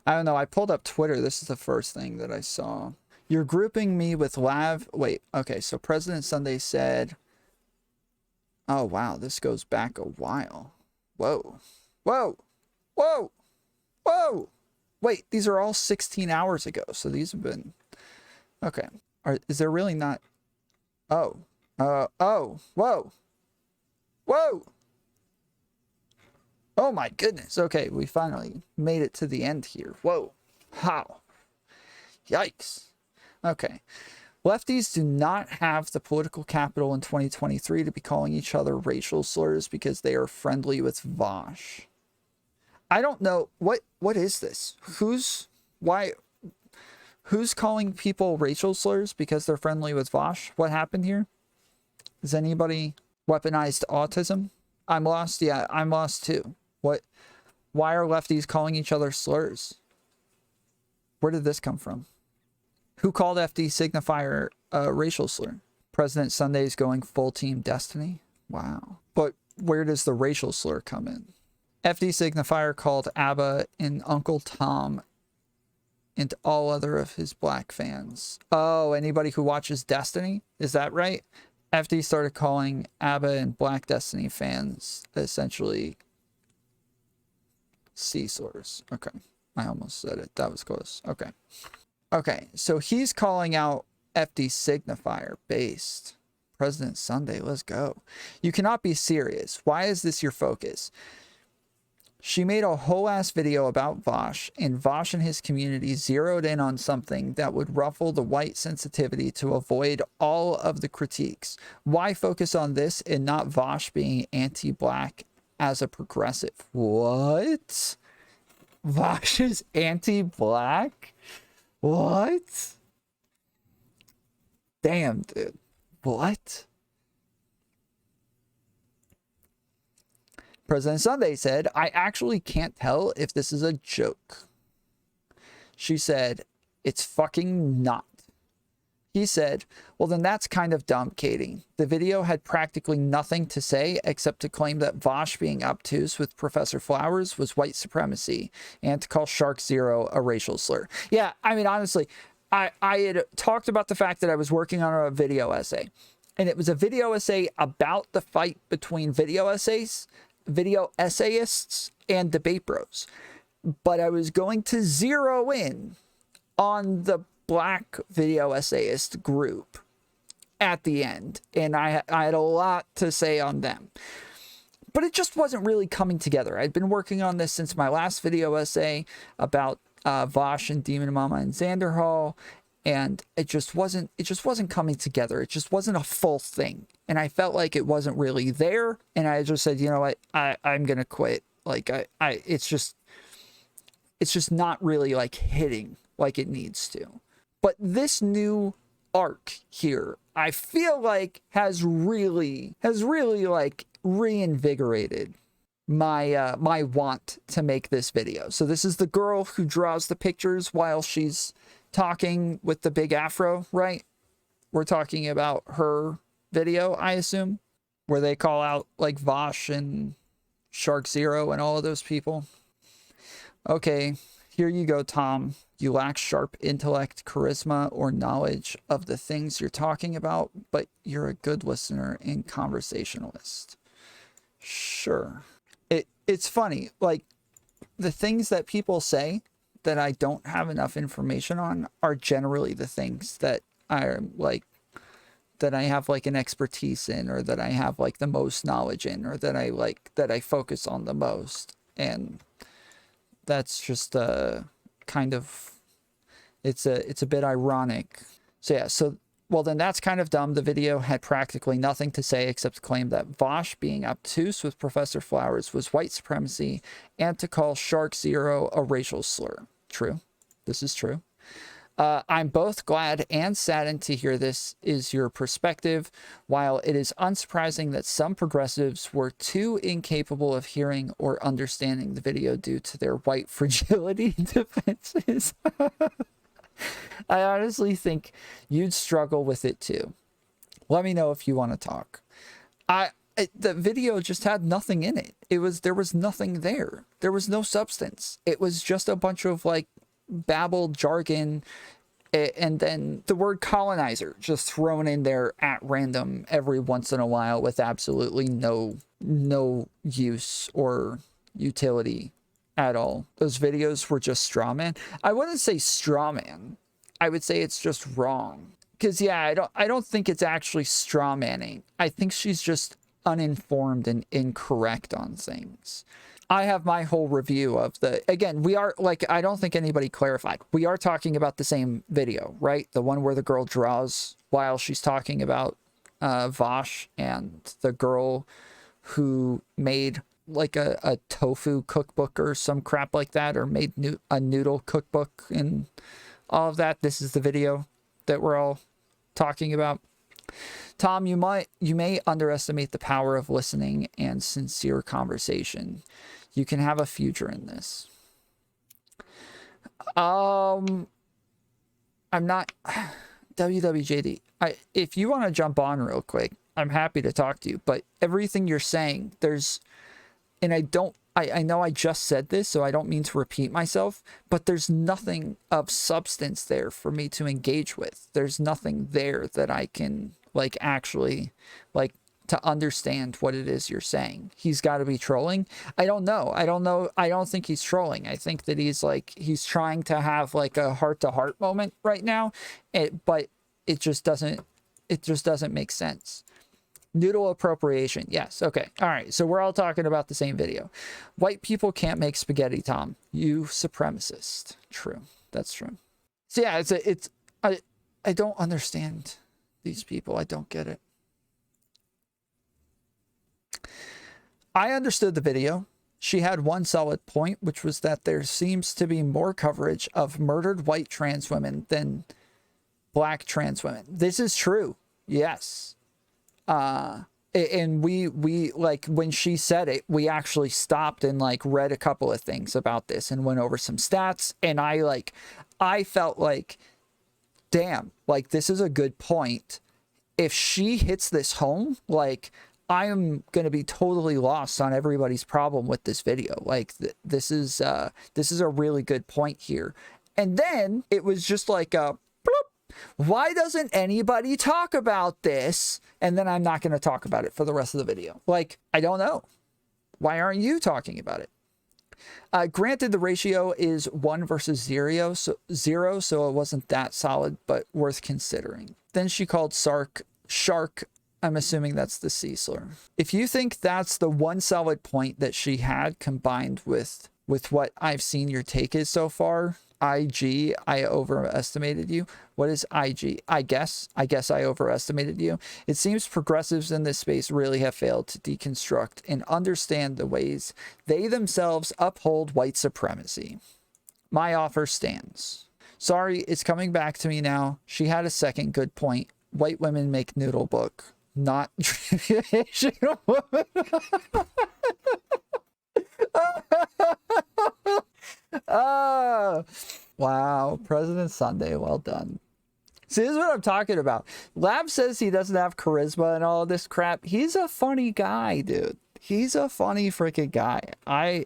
I don't know. I pulled up Twitter. This is the first thing that I saw. You're grouping me with Wait, okay. So President Sunday said, oh, wow. This goes back a while. Whoa. Whoa. Whoa. Whoa. Wait, these are all 16 hours ago. So these have been... Okay. Is there really not... Oh. Oh. Whoa. Whoa. Oh my goodness. Okay, we finally made it to the end here. Whoa. How? Yikes. Okay. Lefties do not have the political capital in 2023 to be calling each other racial slurs because they are friendly with Vaush. I don't know. What is this? Who's calling people racial slurs because they're friendly with Vaush? What happened here? Is anybody weaponized autism? I'm lost. Yeah, I'm lost too. Why are lefties calling each other slurs? Where did this come from? Who called FD signifier a racial slur? President Sunday's going full team Destiny? Wow. But where does the racial slur come in? FD signifier called ABBA and Uncle Tom and all other of his black fans. Oh, anybody who watches Destiny? Is that right? FD started calling ABBA and Black Destiny fans essentially C-slurs. Okay. I almost said it. That was close. Okay. Okay. So he's calling out FD signifier based. President Sunday, let's go. You cannot be serious. Why is this your focus? She made a whole ass video about Vaush, and Vaush and his community zeroed in on something that would ruffle the white sensitivity to avoid all of the critiques. Why focus on this and not Vaush being anti-black as a progressive? What? Vaush is anti-black? What? Damn, dude. What? President Sunday said, I actually can't tell if this is a joke. She said, it's fucking not. He said, well, then that's kind of dumb, Katee. The video had practically nothing to say except to claim that Vaush being obtuse with Professor Flowers was white supremacy and to call Shark3oZero a racial slur. Yeah, I mean, honestly, I had talked about the fact that I was working on a video essay, and it was a video essay about the fight between video essayists and debate bros. But I was going to zero in on the black video essayist group at the end, and I had a lot to say on them, but it just wasn't really coming together. I'd been working on this since my last video essay about Vaush and Demon Mama and Xanderhall, and it just wasn't coming together. It just wasn't a full thing, and I felt like it wasn't really there, and I just said, you know what, I'm gonna quit. Like it's just not really like hitting like it needs to. But this new arc here, I feel like has really like reinvigorated my my want to make this video. So this is the girl who draws the pictures while she's talking with the big afro, right? We're talking about her video, I assume, where they call out like Vaush and Shark3oZero and all of those people. Okay, here you go, Tom. You lack sharp intellect, charisma, or knowledge of the things you're talking about, but you're a good listener and conversationalist. Sure. It's funny, like, the things that people say that I don't have enough information on are generally the things that I like, that I have like an expertise in, or that I have like the most knowledge in, or that I focus on the most. And that's just kind of, it's a bit ironic. So yeah, well, then that's kind of dumb. The video had practically nothing to say except to claim that Vaush being obtuse with Professor Flowers was white supremacy and to call Shark3oZero a racial slur. True. This is true. I'm both glad and saddened to hear this is your perspective. While it is unsurprising that some progressives were too incapable of hearing or understanding the video due to their white fragility defenses. I honestly think you'd struggle with it too. Let me know if you want to talk. The video just had nothing in it. There was nothing there. There was no substance. It was just a bunch of like babbled jargon, and then the word colonizer just thrown in there at random every once in a while with absolutely no use or utility at all. Those videos were just strawman. I wouldn't say strawman. I would say it's just wrong. Because yeah, I don't think it's actually strawmanning. I think she's just uninformed and incorrect on things. I have my whole review of again, we are, like, I don't think anybody clarified. We are talking about the same video, right? The one where the girl draws while she's talking about Vaush, and the girl who made like a tofu cookbook or some crap like that, or made a noodle cookbook and all of that. This is the video that we're all talking about. Tom, you may underestimate the power of listening and sincere conversation. You can have a future in this. I'm not WWJD. If you want to jump on real quick, I'm happy to talk to you. But everything you're saying, and I know I just said this, so I don't mean to repeat myself, but there's nothing of substance there for me to engage with. There's nothing there that I can, like, actually, like, to understand what it is you're saying. He's got to be trolling. I don't know. I don't think he's trolling. I think that he's trying to have like a heart-to-heart moment right now, but it just doesn't make sense. Noodle appropriation. Yes. Okay. All right. So we're all talking about the same video. White people can't make spaghetti, Tom. You supremacist. True. That's true. So yeah, I don't understand these people. I don't get it. I understood the video. She had one solid point, which was that there seems to be more coverage of murdered white trans women than black trans women. This is true. Yes. And we like, when she said it, we actually stopped and like read a couple of things about this and went over some stats. And I felt like, damn, like, this is a good point. If she hits this home, like, I am going to be totally lost on everybody's problem with this video. Like, this is a really good point here. And then it was just like a bloop. Why doesn't anybody talk about this? And then I'm not going to talk about it for the rest of the video. Like, I don't know. Why aren't you talking about it? Granted, the ratio is 1 versus 0, so it wasn't that solid, but worth considering. Then she called Shark. I'm assuming that's the C slur. If you think that's the one solid point that she had, combined with what I've seen your take is so far, IG, I overestimated you. What is IG? I guess I overestimated you. It seems progressives in this space really have failed to deconstruct and understand the ways they themselves uphold white supremacy. My offer stands. Sorry, it's coming back to me now. She had a second good point. White women make noodle book, not Asian women. Wow, President Sunday, well done. See, this is what I'm talking about. Lab says he doesn't have charisma and all of this crap. He's a funny guy, dude. He's a funny freaking guy. I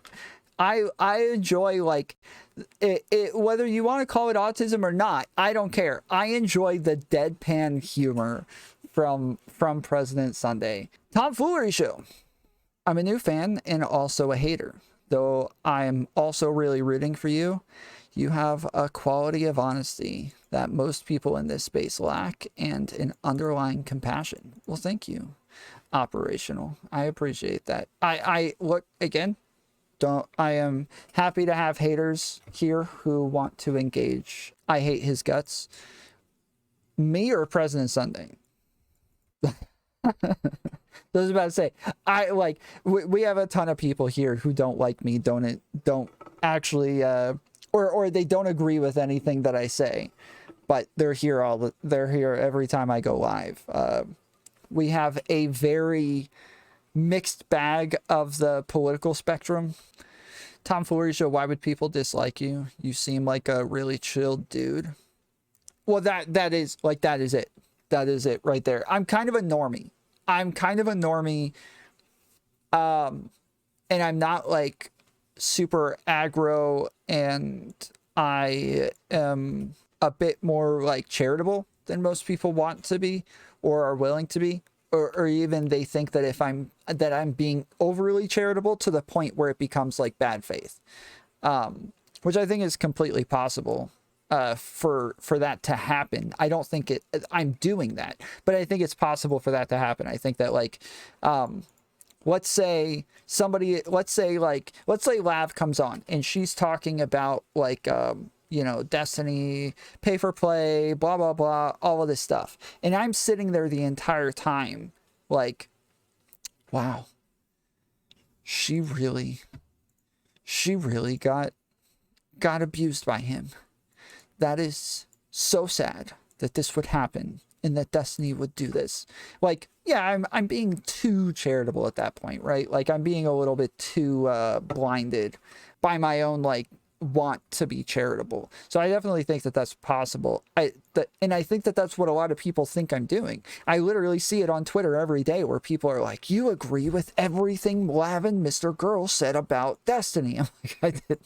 enjoy, like, it whether you want to call it autism or not, I don't care. I enjoy the deadpan humor from President Sunday. Tomfoolery show. I'm a new fan and also a hater, though I'm also really rooting for you. You have a quality of honesty that most people in this space lack, and an underlying compassion. Well, thank you. Operational. I appreciate that. I look, again, I am happy to have haters here who want to engage. I hate his guts. Me or President Sunday? I was about to say, we have a ton of people here who don't like me, don't actually, or they don't agree with anything that I say, but they're here every time I go live. We have a very mixed bag of the political spectrum. Tomfoolery show, why would people dislike you? You seem like a really chilled dude. Well, that is it. That is it right there. I'm kind of a normie. And I'm not like super aggro, and I am a bit more like charitable than most people want to be or are willing to be, or even they think that if I'm being overly charitable to the point where it becomes like bad faith, which I think is completely possible for that to happen. I don't think I'm doing that, but I think it's possible for that to happen. I think that like let's say Lav comes on and she's talking about like you know, Destiny, pay for play, blah blah blah, all of this stuff, and I'm sitting there the entire time like, wow, she really got abused by him. That is so sad that this would happen and that Destiny would do this. Like, yeah, I'm being too charitable at that point, right? Like, I'm being a little bit too blinded by my own like want to be charitable. So I definitely think that that's possible. And I think that that's what a lot of people think I'm doing. I literally see it on Twitter every day where people are like, you agree with everything Lavin Mr. Girl said about Destiny. I'm like, I did.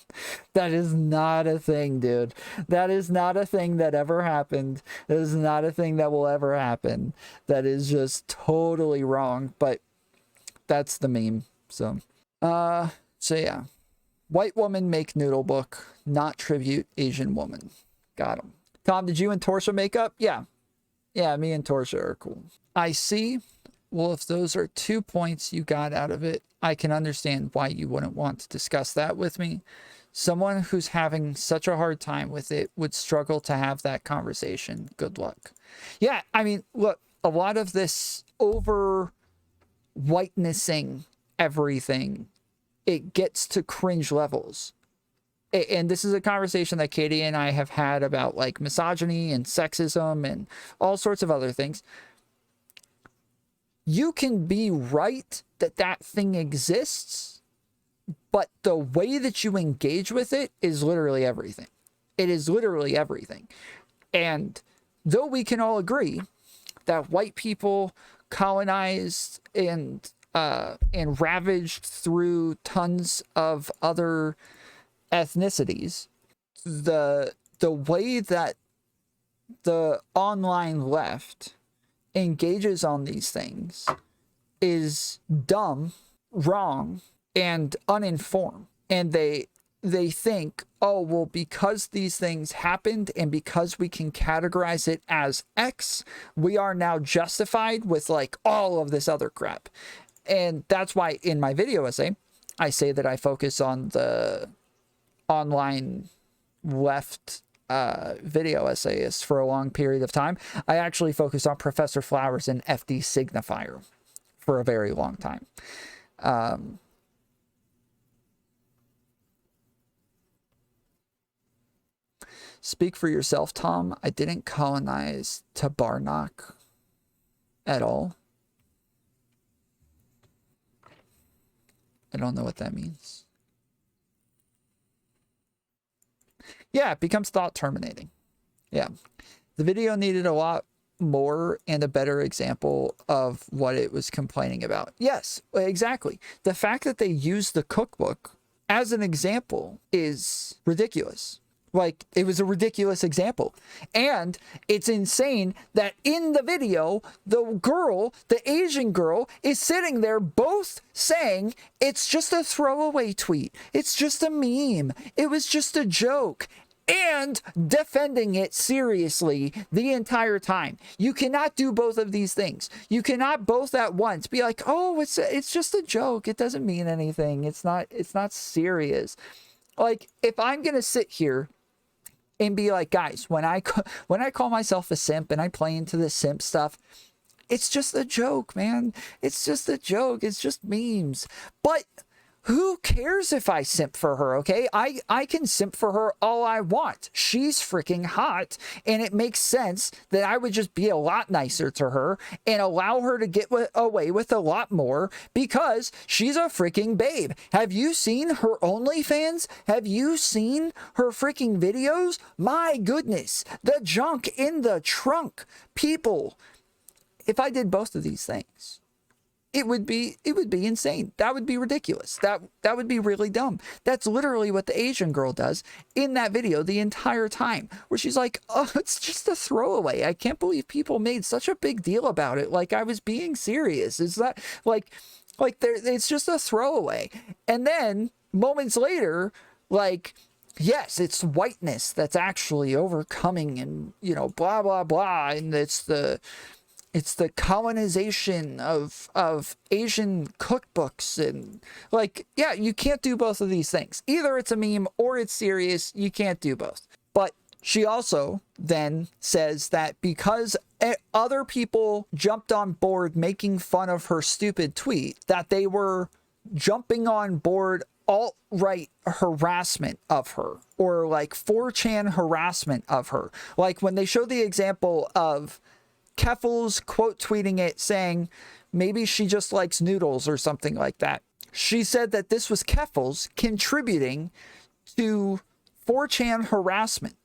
That is not a thing, dude. That is not a thing that ever happened. That is not a thing that will ever happen. That is just totally wrong. But that's the meme. So yeah. White woman make noodle book, not tribute Asian woman. Got him. Tom, did you and Torsha make up? Yeah. Yeah, me and Torsha are cool. I see. Well, if those are 2 points you got out of it, I can understand why you wouldn't want to discuss that with me. Someone who's having such a hard time with it would struggle to have that conversation. Good luck. Yeah, I mean, look, a lot of this over whitenessing everything, it gets to cringe levels. And this is a conversation that Katee and I have had about like misogyny and sexism and all sorts of other things. You can be right that that thing exists, but the way that you engage with it is literally everything. It is literally everything. And though we can all agree that white people colonized and ravaged through tons of other ethnicities, the way that the online left engages on these things is dumb, wrong, and uninformed. And they think, oh, well, because these things happened and because we can categorize it as X, we are now justified with like all of this other crap. And that's why in my video essay, I say that I focus on the online left video essayists for a long period of time. I actually focus on Professor Flowers and FD Signifier for a very long time. Speak for yourself, Tom. I didn't colonize Tabarnak at all. I don't know what that means. Yeah, it becomes thought terminating. Yeah. The video needed a lot more and a better example of what it was complaining about. Yes, exactly. The fact that they used the cookbook as an example is ridiculous. Like, it was a ridiculous example. And it's insane that in the video, the girl, the Asian girl, is sitting there both saying, it's just a throwaway tweet. It's just a meme. It was just a joke. And defending it seriously the entire time. You cannot do both of these things. You cannot both at once be like, oh, it's just a joke. It doesn't mean anything. It's not serious. Like, if I'm going to sit here and be like, guys, when I call myself a simp and I play into this simp stuff, it's just a joke, man. It's just a joke. It's just memes. But who cares if I simp for her, okay? I can simp for her all I want. She's freaking hot, and it makes sense that I would just be a lot nicer to her and allow her to get away with a lot more because she's a freaking babe. Have you seen her OnlyFans? Have you seen her freaking videos? My goodness, the junk in the trunk. People, if I did both of these things, it would be insane. That would be ridiculous. That would be really dumb. That's literally what the Asian girl does in that video the entire time, where she's like, oh, it's just a throwaway. I can't believe people made such a big deal about it. Like, I was being serious. Is that like there, it's just a throwaway. And then moments later, like, yes, it's whiteness that's actually overcoming, and, you know, blah, blah, blah. And it's the colonization of Asian cookbooks. And, like, yeah, you can't do both of these things. Either it's a meme or it's serious. You can't do both. But she also then says that because other people jumped on board making fun of her stupid tweet, that they were jumping on board alt-right harassment of her, or like 4chan harassment of her. Like when they show the example of Keffels quote tweeting it saying maybe she just likes noodles or something like that. She said that this was Keffels contributing to 4chan harassment,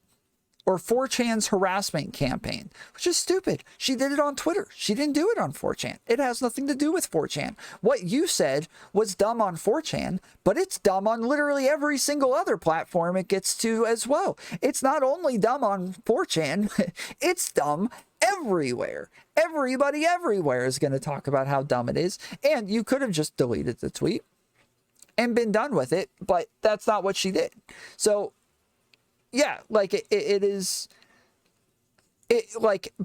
or 4chan's harassment campaign, which is stupid. She did it on Twitter. She didn't do it on 4chan. It has nothing to do with 4chan. What you said was dumb on 4chan, but it's dumb on literally every single other platform it gets to as well. It's not only dumb on 4chan, it's dumb everywhere. Everybody everywhere is going to talk about how dumb it is. And you could have just deleted the tweet and been done with it, but that's not what she did. So yeah, like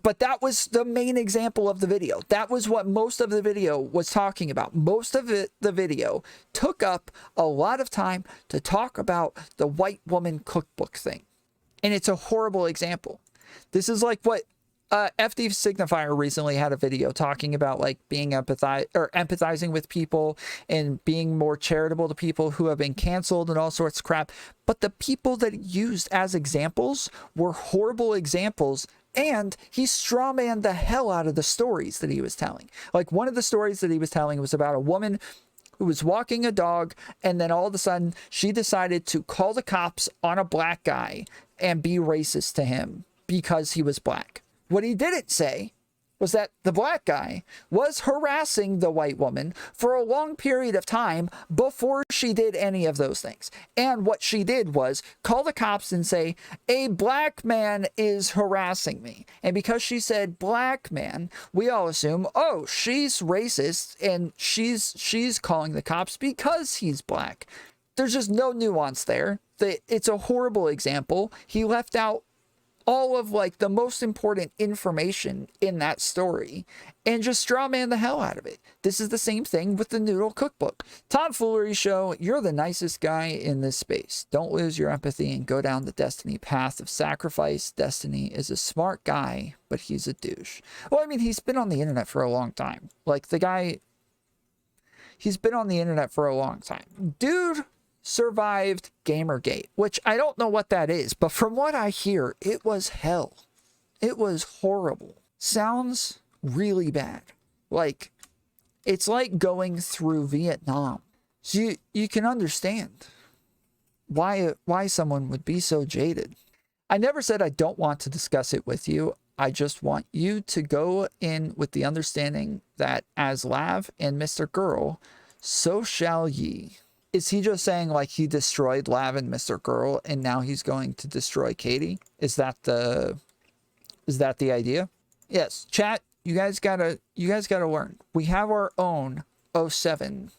but that was the main example of the video. That was what most of the video was talking about. Most of the video took up a lot of time to talk about the white woman cookbook thing. And it's a horrible example. This is like what FD Signifier recently had a video talking about, like, being empathizing with people and being more charitable to people who have been canceled and all sorts of crap. But the people that he used as examples were horrible examples, and he strawmanned the hell out of the stories that he was telling. Like, one of the stories that he was telling was about a woman who was walking a dog, and then all of a sudden she decided to call the cops on a black guy and be racist to him because he was black. What he didn't say was that the black guy was harassing the white woman for a long period of time before she did any of those things. And what she did was call the cops and say, a black man is harassing me. And because she said black man, we all assume, oh, she's racist and she's calling the cops because he's black. There's just no nuance there. It's a horrible example. He left out all of, like, the most important information in that story and just strawman the hell out of it. This is the same thing with the noodle cookbook. Tomfoolery show, you're the nicest guy in this space. Don't lose your empathy and go down the destiny path of sacrifice. Destiny is a smart guy, but he's a douche. Well, I mean, he's been on the internet for a long time. Like, the guy, he's been on the internet for a long time. Dude survived Gamergate, which I don't know what that is, but from what I hear, it was hell. It was horrible. Sounds really bad. Like, it's like going through Vietnam. So you can understand why someone would be so jaded. I never said I don't want to discuss it with you. I just want you to go in with the understanding that as Lav and Mr. Girl, so shall ye. Is he just saying, like, he destroyed Lav and Mr. Girl and now he's going to destroy Katee? Is that the idea? Yes, chat, you guys gotta learn. We have our own 07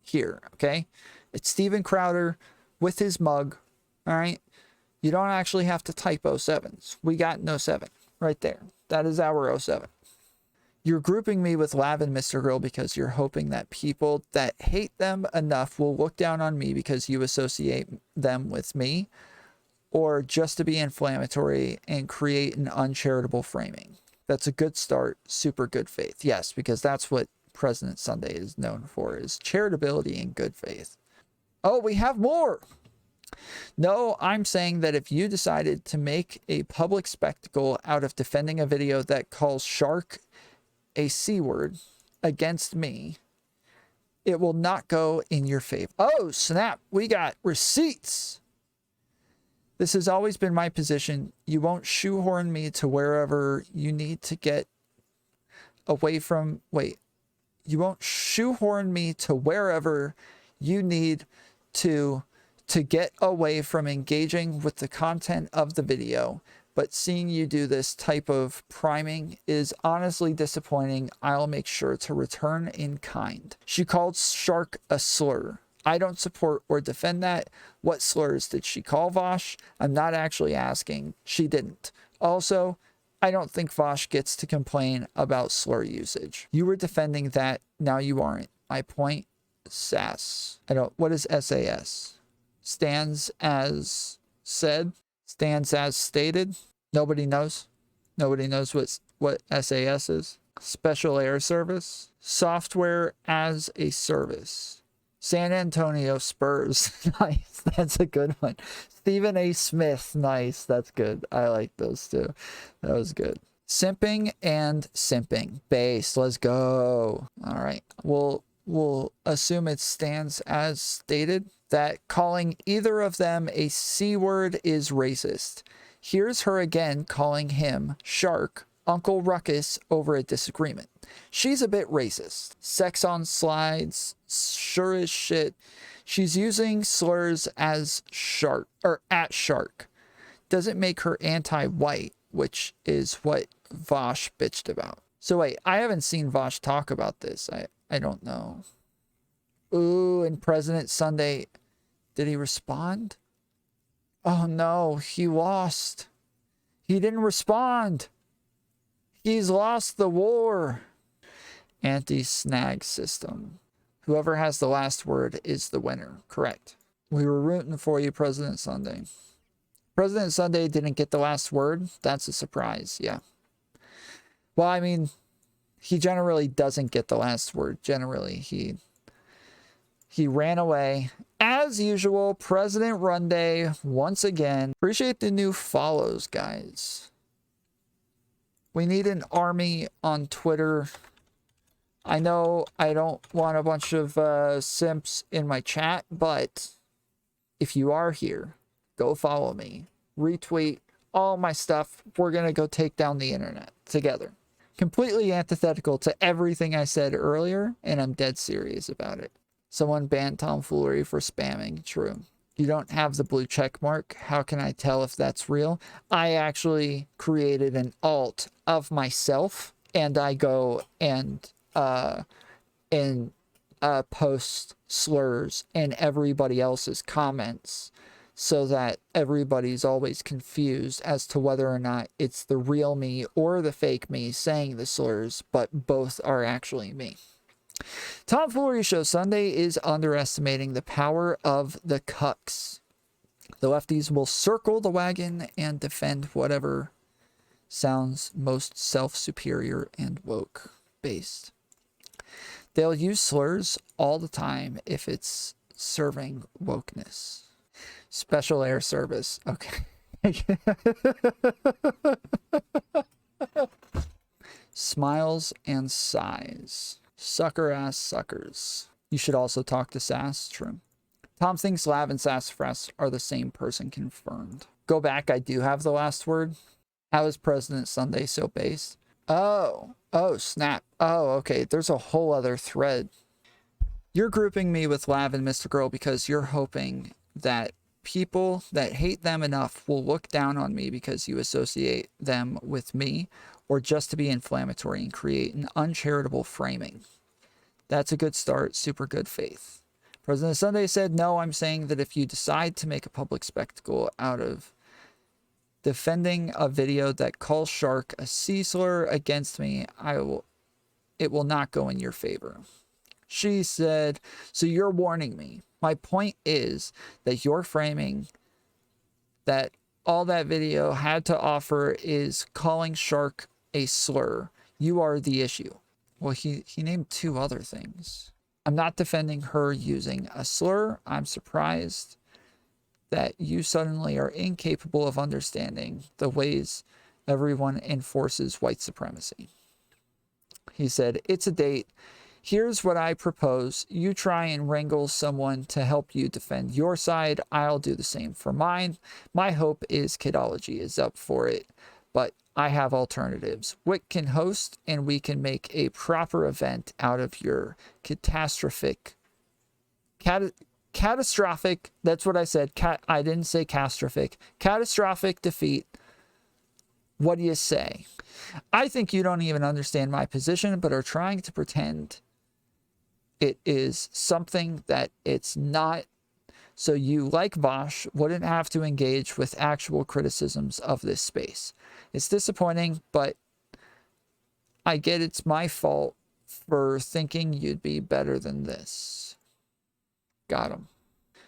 here, okay? It's Steven Crowder with his mug, all right? You don't actually have to type 07s. We got an 07 right there. That is our 07. You're grouping me with Lav and Mr. Girl because you're hoping that people that hate them enough will look down on me because you associate them with me, or just to be inflammatory and create an uncharitable framing. That's a good start. Super good faith. Yes, because that's what President Sunday is known for, is charitability and good faith. Oh, we have more. No, I'm saying that if you decided to make a public spectacle out of defending a video that calls Shark a C word against me, it will not go in your favor. Oh, snap. We got receipts. This has always been my position. You won't shoehorn me to wherever you need to get away from. Wait. shoehorn me to wherever you need to get away from engaging with the content of the video. But seeing you do this type of priming is honestly disappointing. I'll make sure to return in kind. She called Shark a slur. I don't support or defend that. What slurs did she call Vaush? I'm not actually asking. She didn't. Also, I don't think Vaush gets to complain about slur usage. You were defending that. Now you aren't. My point, SAS. What is SAS? Stands as said? Stands as stated? Nobody knows. Nobody knows what SAS is. Special Air Service. Software as a service. San Antonio Spurs. Nice. That's a good one. Stephen A. Smith. Nice. That's good. I like those too. That was good. Simping and simping. Base. Let's go. All right. We'll assume it stands as stated that calling either of them a C word is racist. Here's her again calling him Shark Uncle Ruckus over a disagreement. She's a bit racist. Sex on slides, sure as shit. She's using slurs as shark or at shark. Doesn't make her anti-white, which is what Vaush bitched about. So wait, I haven't seen Vaush talk about this. I don't know. Ooh, and President Sunday, did he respond? Oh no, he lost. He didn't respond. He's lost the war. Anti-snag system. Whoever has the last word is the winner. Correct. We were rooting for you, President Sunday. President Sunday didn't get the last word. That's a surprise. Yeah. Well, I mean, he generally doesn't get the last word. Generally, he ran away. As usual, President Run Day once again. Appreciate the new follows, guys. We need an army on Twitter. I know I don't want a bunch of simps in my chat, but if you are here, go follow me. Retweet all my stuff. We're going to go take down the internet together. Completely antithetical to everything I said earlier, and I'm dead serious about it. Someone banned Tomfoolery for spamming. True. You don't have the blue check mark. How can I tell if that's real? I actually created an alt of myself, and I go and post slurs in everybody else's comments so that everybody's always confused as to whether or not it's the real me or the fake me saying the slurs, but both are actually me. Tomfoolery Show Sunday is underestimating the power of the cucks. The lefties will circle the wagon and defend whatever sounds most self-superior and woke-based. They'll use slurs all the time if it's serving wokeness. Special Air Service. Okay. Smiles and sighs. Sucker ass suckers. You should also talk to Sass. True. Tom thinks Lav and Sassafras are the same person. Confirmed. Go back. I do have the last word. How is President Sunday so based? Oh, snap. Oh, okay. There's a whole other thread. You're grouping me with Lav and Mr. Girl because you're hoping that people that hate them enough will look down on me because you associate them with me, or just to be inflammatory and create an uncharitable framing. That's a good start. Super good faith. President Sunday said, no, I'm saying that if you decide to make a public spectacle out of defending a video that calls Shark a sea slur against me, it will not go in your favor. She said, so you're warning me. My point is that you're framing that all that video had to offer is calling Shark a slur. You are the issue. Well, he named two other things. I'm not defending her using a slur. I'm surprised that you suddenly are incapable of understanding the ways everyone enforces white supremacy. He said, it's a date. Here's what I propose. You try and wrangle someone to help you defend your side. I'll do the same for mine. My hope is Kidology is up for it. but I have alternatives. Wick can host, and we can make a proper event out of your catastrophic, catastrophic, that's what I said, I didn't say catastrophic, catastrophic defeat. What do you say? I think you don't even understand my position, but are trying to pretend it is something that it's not. So you, like Vaush, wouldn't have to engage with actual criticisms of this space. It's disappointing, but I get it's my fault for thinking you'd be better than this. Got him.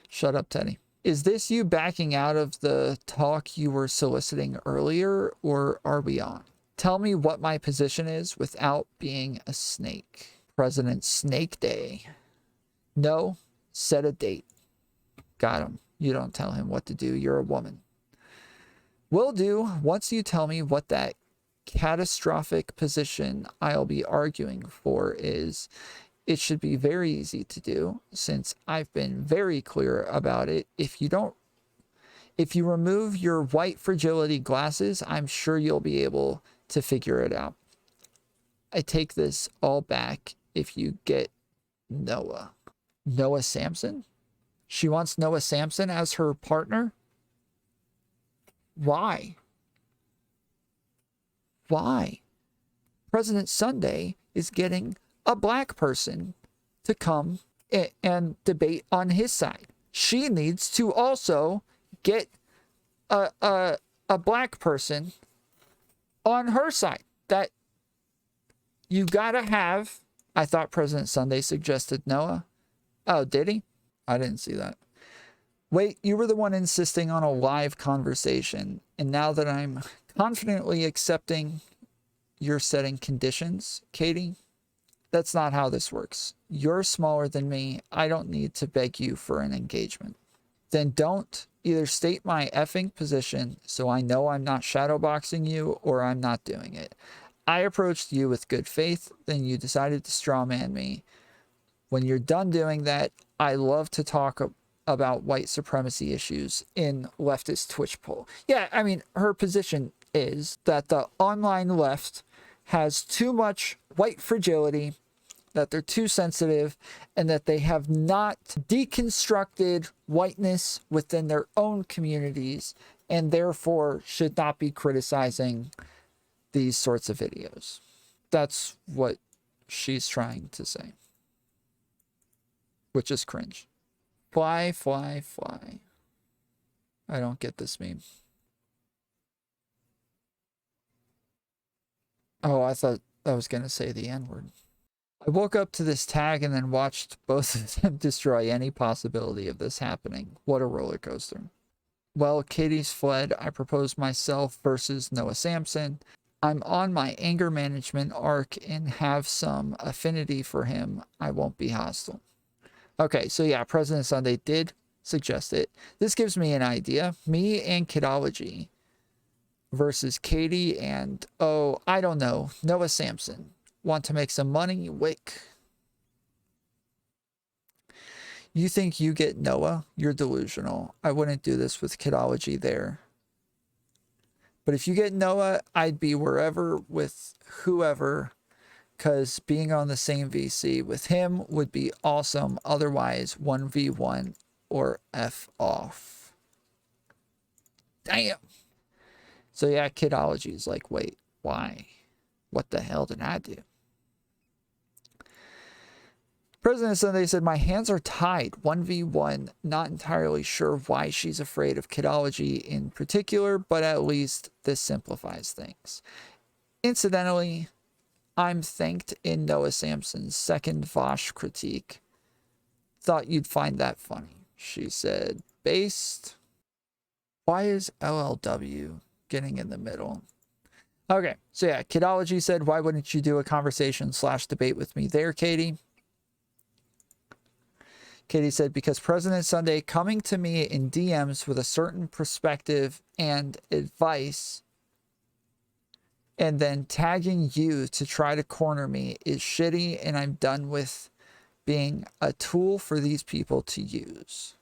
Shut up, Teddy. Is this you backing out of the talk you were soliciting earlier, or are we on? Tell me what my position is without being a snake. President Snake Day. No, set a date. Got him. You don't tell him what to do. You're a woman. Will do. Once you tell me what that catastrophic position I'll be arguing for is, it should be very easy to do, since I've been very clear about it. If you remove your white fragility glasses, I'm sure you'll be able to figure it out. I take this all back if you get Noah. Noah Sampson? She wants Noah Sampson as her partner? Why? Why? President Sunday is getting a black person to come and debate on his side. She needs to also get a black person on her side. That you gotta have. I thought President Sunday suggested Noah. Oh, did he? I didn't see that. Wait, you were the one insisting on a live conversation, and now that I'm confidently accepting you're setting conditions, Katie, that's not how this works. You're smaller than me. I don't need to beg you for an engagement. Then don't either state my effing position so I know I'm not shadowboxing you, or I'm not doing it. I approached you with good faith, then you decided to strawman me. When you're done doing that, I love to talk about white supremacy issues in leftist Twitch poll. Yeah, I mean, her position is that the online left has too much white fragility, that they're too sensitive, and that they have not deconstructed whiteness within their own communities, and therefore should not be criticizing these sorts of videos. That's what she's trying to say, which is cringe. Fly, fly, fly. I don't get this meme. Oh, I thought I was going to say the N-word. I woke up to this tag and then watched both of them destroy any possibility of this happening. What a roller coaster. Well, Katie's fled. I proposed myself versus Noah Sampson. I'm on my anger management arc and have some affinity for him. I won't be hostile. Okay, so yeah, President Sunday did suggest it. This gives me an idea. Me and Kidology versus Katie and, oh, I don't know, Noah Sampson. Want to make some money? Wick. You think you get Noah? You're delusional. I wouldn't do this with Kidology there. But if you get Noah, I'd be wherever with whoever, because being on the same VC with him would be awesome. Otherwise, 1v1 or F off. Damn. So yeah, Kidology is like, wait, why? What the hell did I do? President Sunday said, my hands are tied. 1v1. Not entirely sure why she's afraid of Kidology in particular, but at least this simplifies things. Incidentally, I'm thanked in Noah Sampson's second Vaush critique. Thought you'd find that funny. She said, based. Why is LLW getting in the middle? Okay, so yeah, Kidology said, why wouldn't you do a conversation / debate with me there, Katie? Katie said, because President Sunday coming to me in DMs with a certain perspective and advice and then tagging you to try to corner me is shitty, and I'm done with being a tool for these people to use.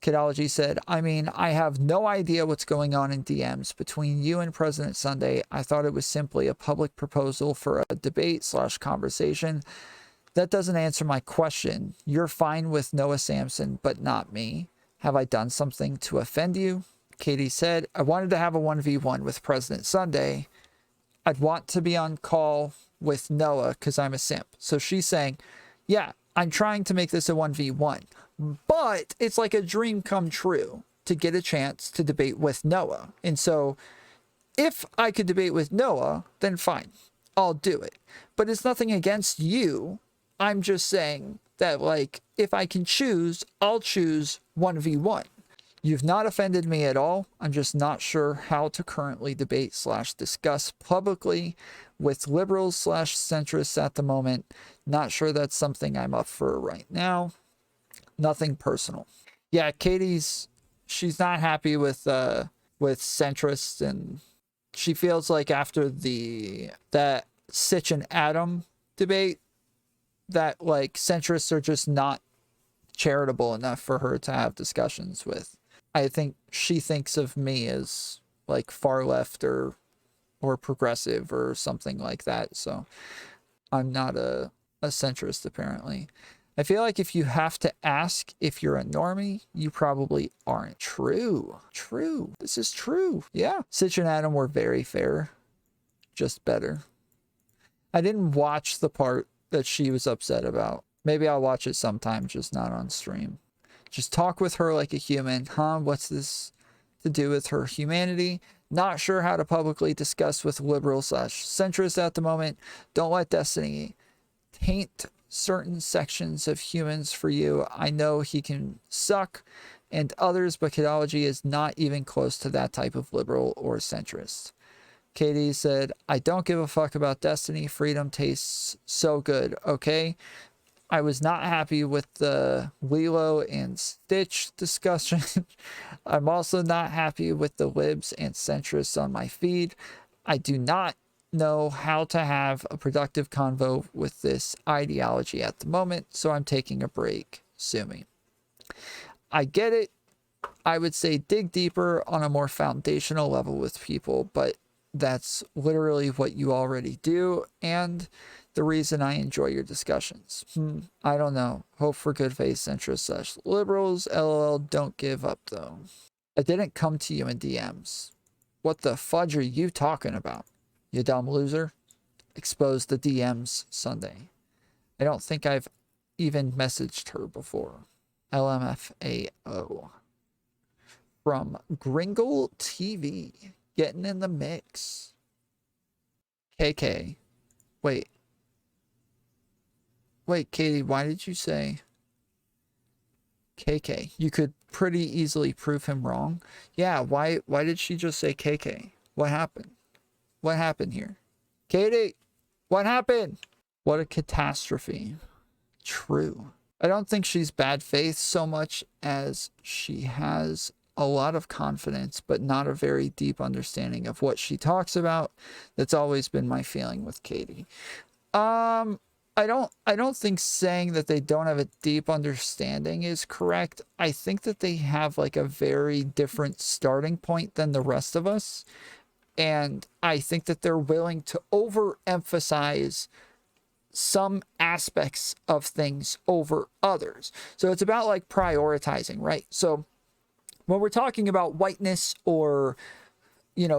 Kidology said, I mean, I have no idea what's going on in DMs between you and President Sunday. I thought it was simply a public proposal for a debate / conversation. That doesn't answer my question. You're fine with Noah Sampson, but not me. Have I done something to offend you? Katee said, I wanted to have a 1v1 with President Sunday. I'd want to be on call with Noah because I'm a simp. So she's saying, yeah, I'm trying to make this a 1v1. But it's like a dream come true to get a chance to debate with Noah. And so if I could debate with Noah, then fine, I'll do it. But it's nothing against you. I'm just saying that, like, if I can choose, I'll choose 1v1. You've not offended me at all. I'm just not sure how to currently debate / discuss publicly with liberals / centrists at the moment. Not sure that's something I'm up for right now. Nothing personal. Yeah, she's not happy with centrists, and she feels like after that Sitch and Adam debate, that like centrists are just not charitable enough for her to have discussions with. I think she thinks of me as like far left or progressive or something like that. So I'm not a centrist, apparently. I feel like if you have to ask if you're a normie, you probably aren't. True. This is true. Yeah. Sitch and Adam were very fair. Just better. I didn't watch the part that she was upset about. Maybe I'll watch it sometime, just not on stream. Just talk with her like a human. What's this to do with her humanity? Not sure how to publicly discuss with liberal / centrist at the moment. Don't let destiny taint certain sections of humans for you. I know he can suck and others, but Kidology is not even close to that type of liberal or centrist. Katee said, I don't give a fuck about destiny. Freedom tastes so good, okay? I was not happy with the Lilo and Stitch discussion. I'm also not happy with the libs and centrists on my feed. I do not know how to have a productive convo with this ideology at the moment, so I'm taking a break. Sue me. I get it. I would say dig deeper on a more foundational level with people, but that's literally what you already do, and the reason I enjoy your discussions. I don't know. Hope for good faith centrist / liberals. LOL, don't give up though. I didn't come to you in DMs. What the fudge are you talking about? You dumb loser. Exposed the DMs Sunday. I don't think I've even messaged her before. LMFAO. From Gringle TV. Getting in the mix. KK. Wait, Katee, why did you say KK? You could pretty easily prove him wrong. Yeah, why did she just say KK? What happened? What happened here? Katee, what happened? What a catastrophe. True. I don't think she's bad faith so much as she has a lot of confidence, but not a very deep understanding of what she talks about. That's always been my feeling with Katee. I don't think saying that they don't have a deep understanding is correct. I think that they have like a very different starting point than the rest of us. And I think that they're willing to overemphasize some aspects of things over others. So it's about like prioritizing, right? So when we're talking about whiteness or,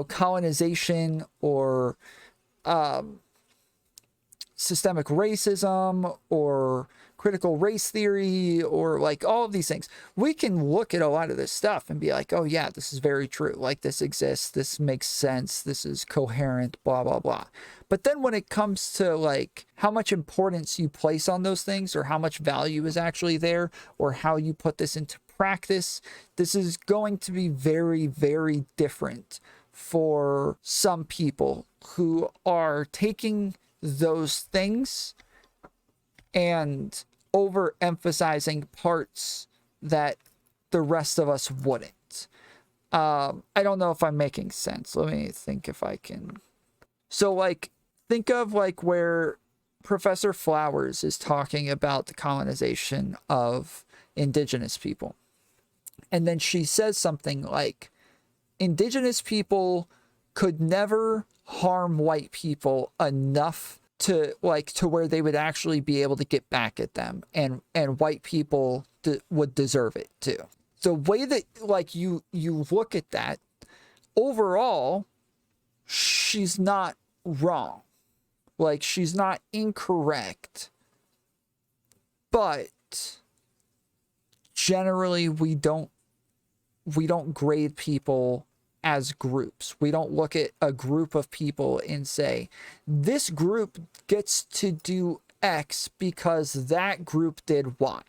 colonization or systemic racism or critical race theory or like all of these things, we can look at a lot of this stuff and be like, oh yeah, this is very true. Like this exists. This makes sense. This is coherent, blah, blah, blah. But then when it comes to like how much importance you place on those things or how much value is actually there or how you put this into practice, this is going to be very, very different for some people who are taking those things and overemphasizing parts that the rest of us wouldn't. I don't know if I'm making sense. Let me think if I can. So like, think of like where Professor Flowers is talking about the colonization of indigenous people. And then she says something like, indigenous people could never harm white people enough to where they would actually be able to get back at them, and white people would deserve it too. The way that like you look at that, overall, she's not wrong. Like, she's not incorrect. But generally we don't grade people as groups. We don't look at a group of people and say, this group gets to do X because that group did Y.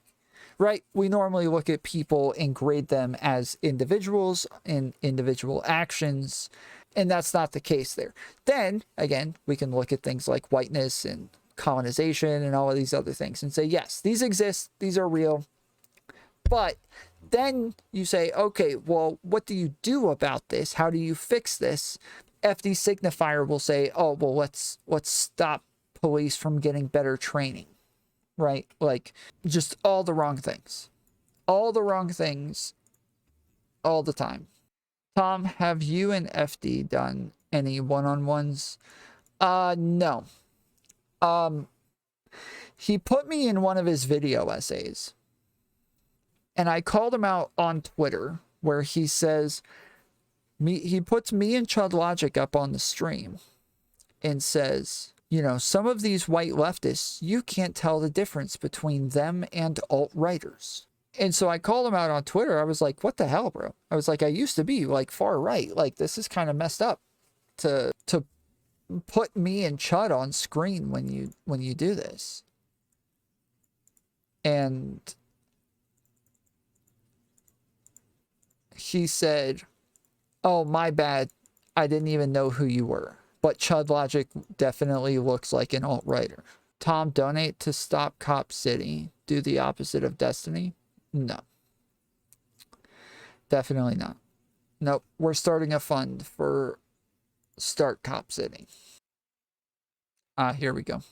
Right? We normally look at people and grade them as individuals and individual actions, and that's not the case there. Then, again, we can look at things like whiteness and colonization and all of these other things and say, yes, these exist, these are real. But then you say, okay, well, what do you do about this? How do you fix this? FD Signifier will say, oh, well, let's stop police from getting better training. Right? Like, just all the wrong things. All the wrong things. All the time. Tom, have you and FD done any one-on-ones? No. He put me in one of his video essays. And I called him out on Twitter, where he says, he puts me and Chud Logic up on the stream and says, you know, some of these white leftists, you can't tell the difference between them and alt-righters. And so I called him out on Twitter. I was like, what the hell, bro? I was like, I used to be like far right. Like, this is kind of messed up to put me and Chud on screen when you do this. And he said, oh, my bad. I didn't even know who you were. But Chud Logic definitely looks like an alt-righter. Tom, donate to Stop Cop City. Do the opposite of Destiny? No. Definitely not. Nope. We're starting a fund for Start Cop City. Here we go.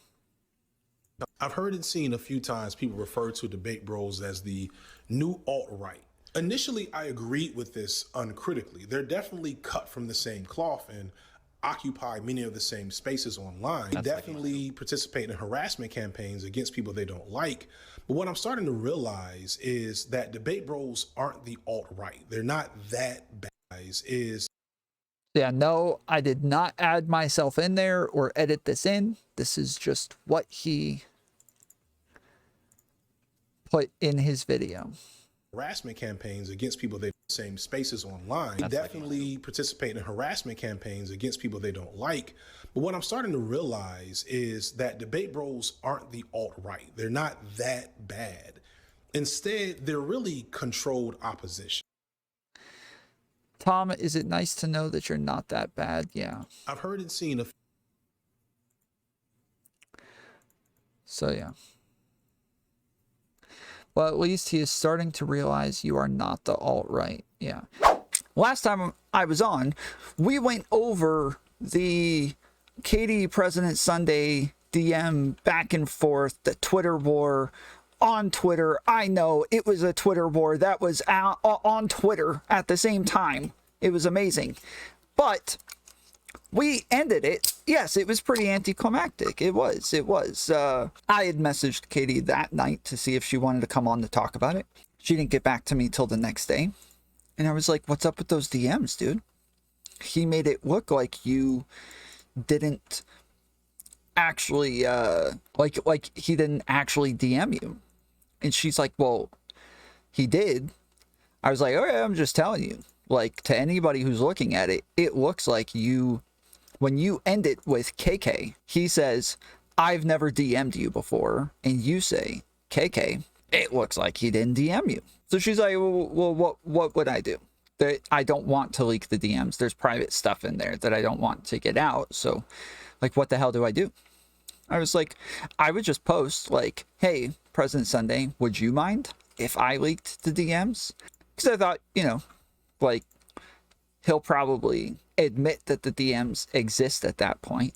I've heard and seen a few times people refer to debate bros as the new alt-right. Initially, I agreed with this uncritically. They're definitely cut from the same cloth and occupy many of the same spaces online. They definitely participate in harassment campaigns against people they don't like. But what I'm starting to realize is that debate bros aren't the alt-right. They're not that bad. Yeah, no, I did not add myself in there or edit this in. This is just what he put in his video. Harassment campaigns against people they same spaces online. They definitely participate in harassment campaigns against people they don't like. But what I'm starting to realize is that debate bros aren't the alt-right. They're not that bad. Instead, they're really controlled opposition. Tom, is it nice to know that you're not that bad? Yeah. I've heard and seen a... So, yeah. Well, at least he is starting to realize you are not the alt-right. Yeah. Last time I was on, we went over the Katee President Sunday DM back and forth, the Twitter war on Twitter. I know it was a Twitter war that was on Twitter at the same time. It was amazing. But we ended it. Yes, it was pretty anticlimactic. It was. I had messaged Katee that night to see if she wanted to come on to talk about it. She didn't get back to me till the next day. And I was like, what's up with those DMs, dude? He made it look like you didn't actually, like he didn't actually DM you. And she's like, well, he did. I was like, okay, I'm just telling you. Like, to anybody who's looking at it, it looks like you... When you end it with KK, he says, I've never DM'd you before. And you say, KK, it looks like he didn't DM you. So she's like, well, what would I do? I don't want to leak the DMs. There's private stuff in there that I don't want to get out. So, like, what the hell do I do? I was like, I would just post, like, hey, President Sunday, would you mind if I leaked the DMs? Because I thought, you know, like, he'll probably admit that the DMs exist at that point.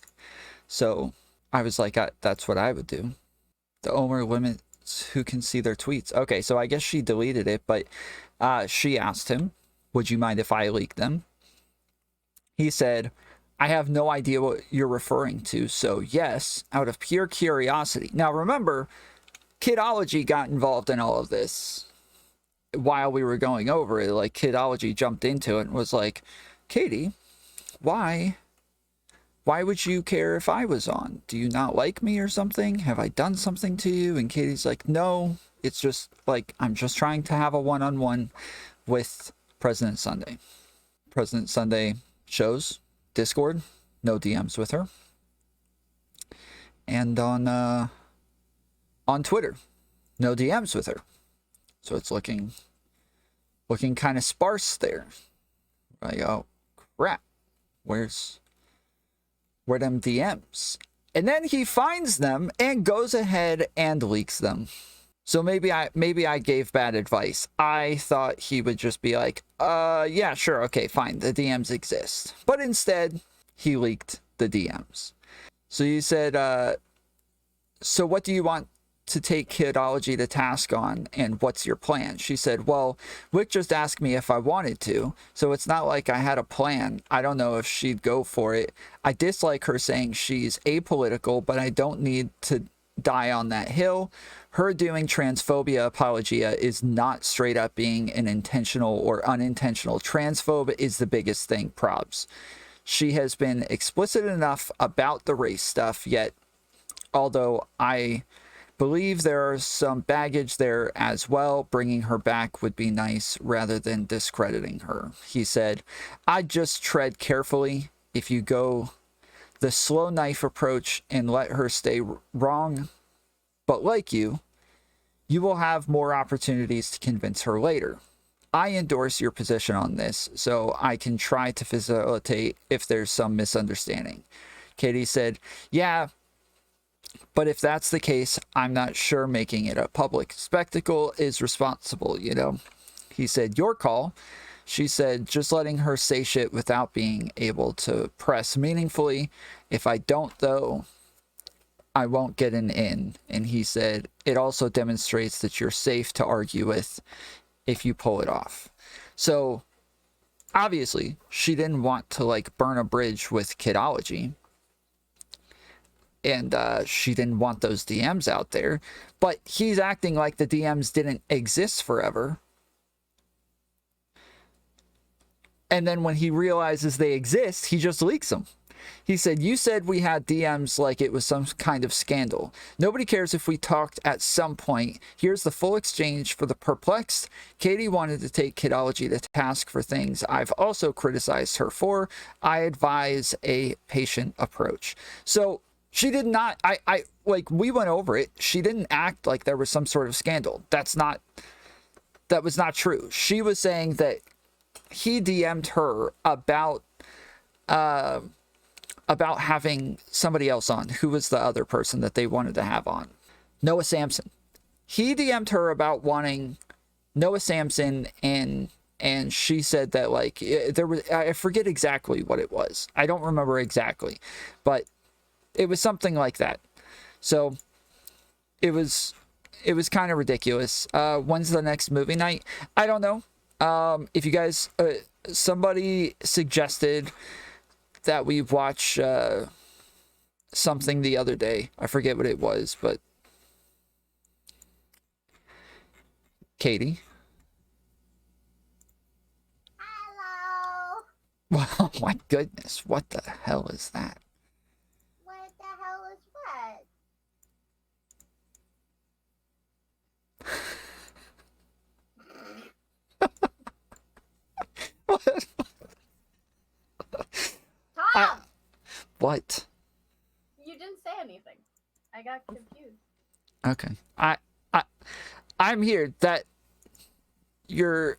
So I was like, that's what I would do. The Omer limit posts who can see their tweets. Okay, so I guess she deleted it, but she asked him, would you mind if I leak them? He said, I have no idea what you're referring to, so yes, out of pure curiosity. Now remember, Kidology got involved in all of this while we were going over it. Like, Kidology jumped into it and was like, Katee, why would you care if I was on? Do you not like me or something? Have I done something to you? And Katee's like, no, it's just like, I'm just trying to have a one-on-one with President Sunday. President Sunday shows Discord, no DMs with her. And on Twitter, no DMs with her. So it's looking kind of sparse there. Like, oh crap, where them DMs? And then he finds them and goes ahead and leaks them. So maybe I gave bad advice. I thought he would just be like, yeah, sure, okay, fine, the DMs exist. But instead, he leaked the DMs. So you said, so what do you want to take Kidology to task on, and what's your plan? She said, well, Wick just asked me if I wanted to, so it's not like I had a plan. I don't know if she'd go for it. I dislike her saying she's apolitical, but I don't need to die on that hill. Her doing transphobia apologia is not straight up being an intentional or unintentional transphobe is the biggest thing, probs. She has been explicit enough about the race stuff, yet although I believe there are some baggage there as well, bringing her back would be nice rather than discrediting her. He said, I'd just tread carefully. If you go the slow knife approach and let her stay wrong but like you, you will have more opportunities to convince her later. I endorse your position on this, so I can try to facilitate if there's some misunderstanding. Katee said, yeah, but if that's the case, I'm not sure making it a public spectacle is responsible, you know? He said, your call. She said, just letting her say shit without being able to press meaningfully. If I don't, though, I won't get an in. And he said, it also demonstrates that you're safe to argue with if you pull it off. So, obviously, she didn't want to, like, burn a bridge with Kidology. And she didn't want those DMs out there. But he's acting like the DMs didn't exist forever. And then when he realizes they exist, he just leaks them. He said, you said we had DMs like it was some kind of scandal. Nobody cares if we talked at some point. Here's the full exchange for the perplexed. Katee wanted to take Kidology to task for things I've also criticized her for. I advise a patient approach. So she did not, like, we went over it. She didn't act like there was some sort of scandal. That was not true. She was saying that he DM'd her about having somebody else on. Who was the other person that they wanted to have on? Noah Sampson. He DM'd her about wanting Noah Sampson, and she said that, like, there was, I forget exactly what it was. I don't remember exactly, but it was something like that. So it was kind of ridiculous. When's the next movie night? I don't know. If you guys, somebody suggested that we watch something the other day. I forget what it was, but Katee. Hello. Well, my goodness, what the hell is that? What the hell is what? What? Tom! What? You didn't say anything. I got confused. Okay. I'm here. That you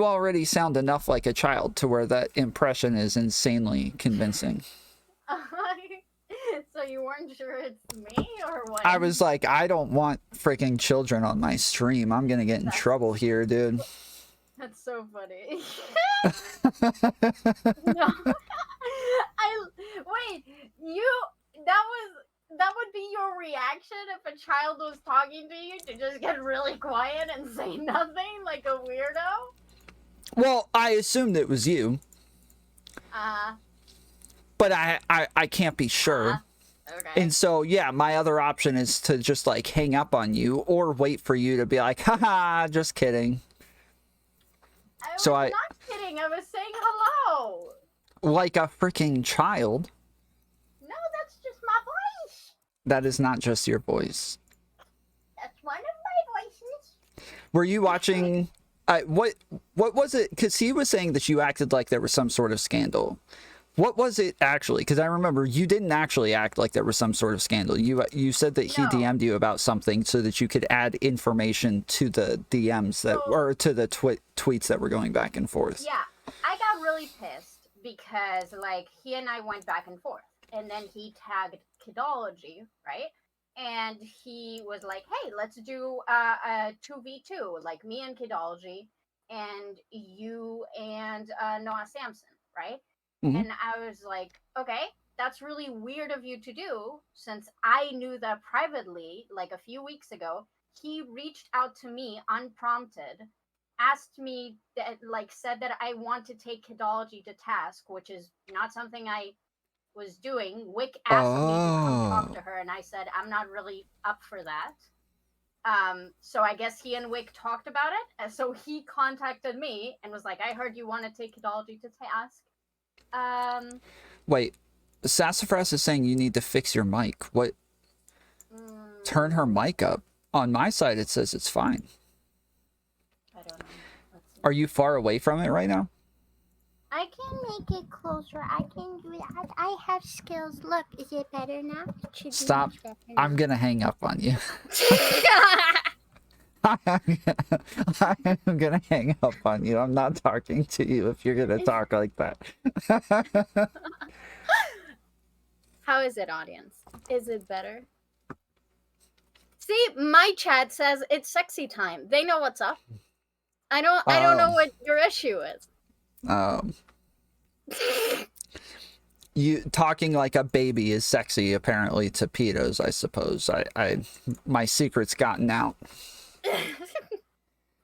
already sound enough like a child to where that impression is insanely convincing. So you weren't sure it's me or what? I was like, I don't want freaking children on my stream. I'm gonna get in trouble here, dude. That's so funny. No. Wait, that would be your reaction if a child was talking to you, to just get really quiet and say nothing like a weirdo? Well, I assumed it was you, but I can't be sure. Okay. And so, yeah, my other option is to just, like, hang up on you or wait for you to be like, haha, just kidding. I was So not kidding. I was saying hello. Like a freaking child. No, that's just my voice. That is not just your voice. That's one of my voices. Were you watching... what was it? Because he was saying that you acted like there was some sort of scandal. What was it actually? Because I remember you didn't actually act like there was some sort of scandal. You said that he DM'd you about something so that you could add information to the DMs that or to the tweets that were going back and forth. Yeah, I got really pissed because like he and I went back and forth, and then he tagged Kidology, right? And he was like, "Hey, let's do a 2v2, like me and Kidology, and you and Noah Sampson, right?" Mm-hmm. And I was like, okay, that's really weird of you to do, since I knew that privately, like a few weeks ago, he reached out to me unprompted, asked me, that, like said that I want to take Kidology to task, which is not something I was doing. Wick asked me to come talk to her, and I said, I'm not really up for that. So I guess he and Wick talked about it, and so he contacted me and was like, I heard you want to take Kidology to task. Wait, Sassafras is saying you need to fix your mic. What? Turn her mic up. On my side, it says it's fine. I don't know. Are you far away from it right now? I can make it closer. I can do that. I have skills. Look, is it better now? It should Stop. be much better now. I'm gonna hang up on you. I'm gonna hang up on you. I'm not talking to you if you're gonna talk like that. How is it, audience? Is it better? See, my chat says it's sexy time. They know what's up. I don't know what your issue is. You talking like a baby is sexy apparently to pedos, I suppose. My secret's gotten out.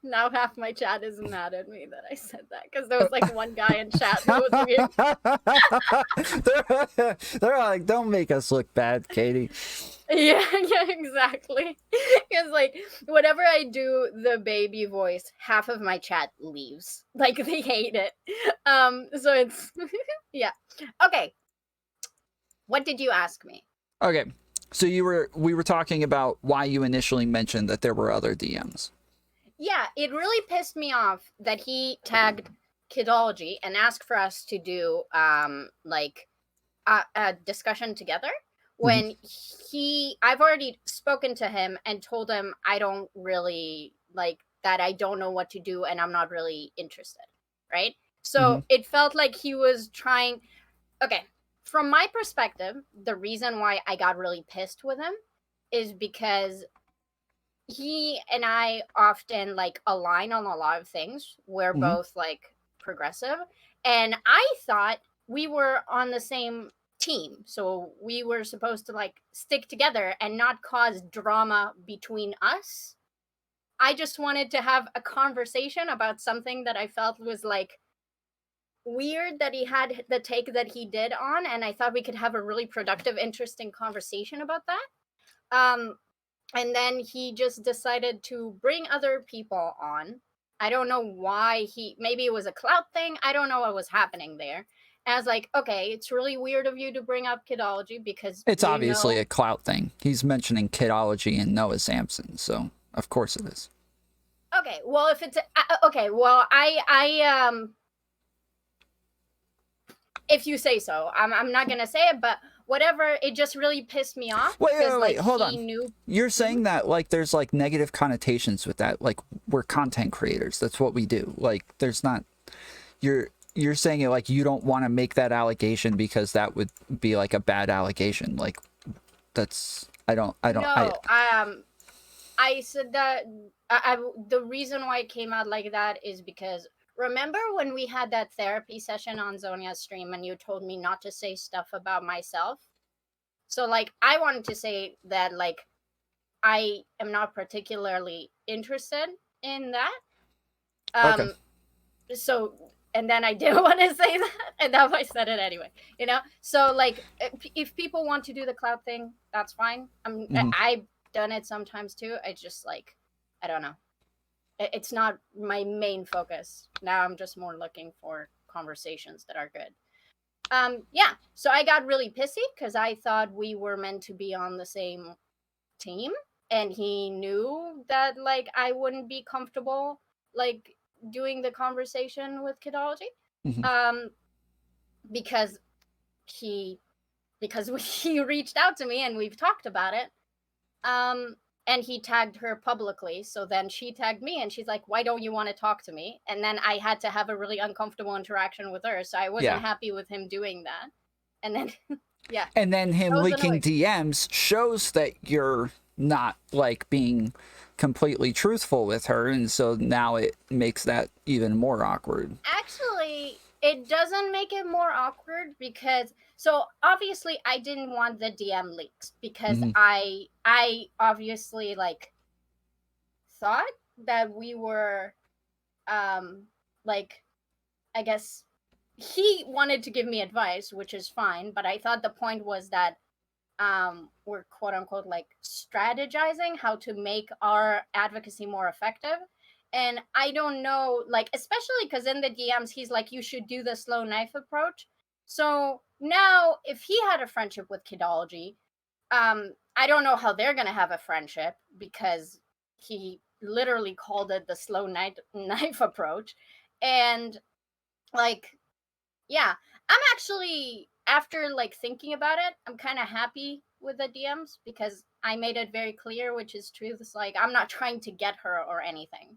Now half my chat is mad at me that I said that, because there was like one guy in chat that was weird. They're like, don't make us look bad, Katie. Yeah, exactly. Because like whenever I do the baby voice, half of my chat leaves. Like they hate it. So it's yeah. Okay. What did you ask me? Okay. So we were talking about why you initially mentioned that there were other DMs. Yeah, it really pissed me off that he tagged Kidology and asked for us to do like a discussion together when I've already spoken to him and told him I don't really like that, I don't know what to do and I'm not really interested, right? So it felt like he was trying. Okay, from my perspective, the reason why I got really pissed with him is because he and I often like align on a lot of things. We're both like progressive, and I thought we were on the same team, so we were supposed to like stick together and not cause drama between us. I just wanted to have a conversation about something that I felt was like weird that he had the take that he did on, and I thought we could have a really productive, interesting conversation about that. And then he just decided to bring other people on. I don't know why maybe it was a clout thing. I don't know what was happening there. And I was like, okay, it's really weird of you to bring up Kidology because it's obviously a clout thing. He's mentioning Kidology and Noah Sampson, so of course it is. Okay, well, if it's okay, well, I if you say so, I'm not gonna say it, but whatever, it just really pissed me off. Wait, hold on. You're saying that like there's like negative connotations with that, like we're content creators. That's what we do. Like there's not. You're saying it like you don't want to make that allegation because that would be like a bad allegation. Like that's I said that the reason why it came out like that is because remember when we had that therapy session on Zonia's stream and you told me not to say stuff about myself? So like I wanted to say that like I am not particularly interested in that. Okay. So and then I didn't want to say that, and now I said it anyway. You know, so like if people want to do the clout thing, that's fine. I've done it sometimes too. I just like I don't know. It's not my main focus. Now I'm just more looking for conversations that are good. Yeah. So I got really pissy because I thought we were meant to be on the same team, and he knew that like I wouldn't be comfortable like doing the conversation with Kidology. Um, because he he reached out to me and we've talked about it. And he tagged her publicly, so then she tagged me and she's like, why don't you want to talk to me? And then I had to have a really uncomfortable interaction with her, so I wasn't happy with him doing that. And then yeah, and then him that was leaking annoying. DMs shows that you're not like being completely truthful with her, and so now it makes that even more awkward. Actually, it doesn't make it more awkward because so obviously I didn't want the DM leaks because I obviously like thought that we were like I guess he wanted to give me advice, which is fine, but I thought the point was that we're quote unquote like strategizing how to make our advocacy more effective. And I don't know, like, especially because in the DMs, he's like, you should do the slow knife approach. So now, if he had a friendship with Kidology, I don't know how they're going to have a friendship because he literally called it the slow knife approach. And, like, yeah, I'm actually, after, like, thinking about it, I'm kind of happy with the DMs because I made it very clear, which is true. It's like, I'm not trying to get her or anything.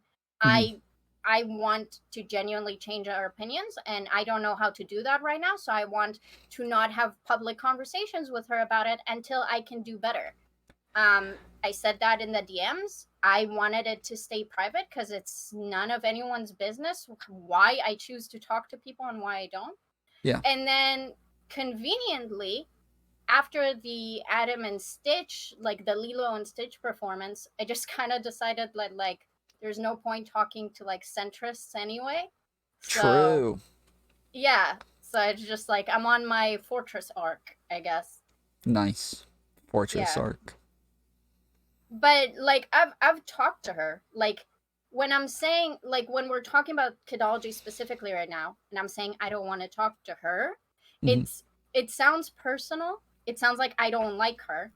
I want to genuinely change our opinions, and I don't know how to do that right now. So I want to not have public conversations with her about it until I can do better. I said that in the DMs. I wanted it to stay private because it's none of anyone's business why I choose to talk to people and why I don't. Yeah. And then conveniently, after the Adam and Stitch, like the Lilo and Stitch performance, I just kind of decided that like there's no point talking to like centrists anyway. So, True. yeah. So it's just like I'm on my fortress arc, I guess. Nice. Fortress Yeah. arc. But like I've talked to her. Like when I'm saying like when we're talking about Kidology specifically right now, and I'm saying I don't want to talk to her, it sounds personal. It sounds like I don't like her.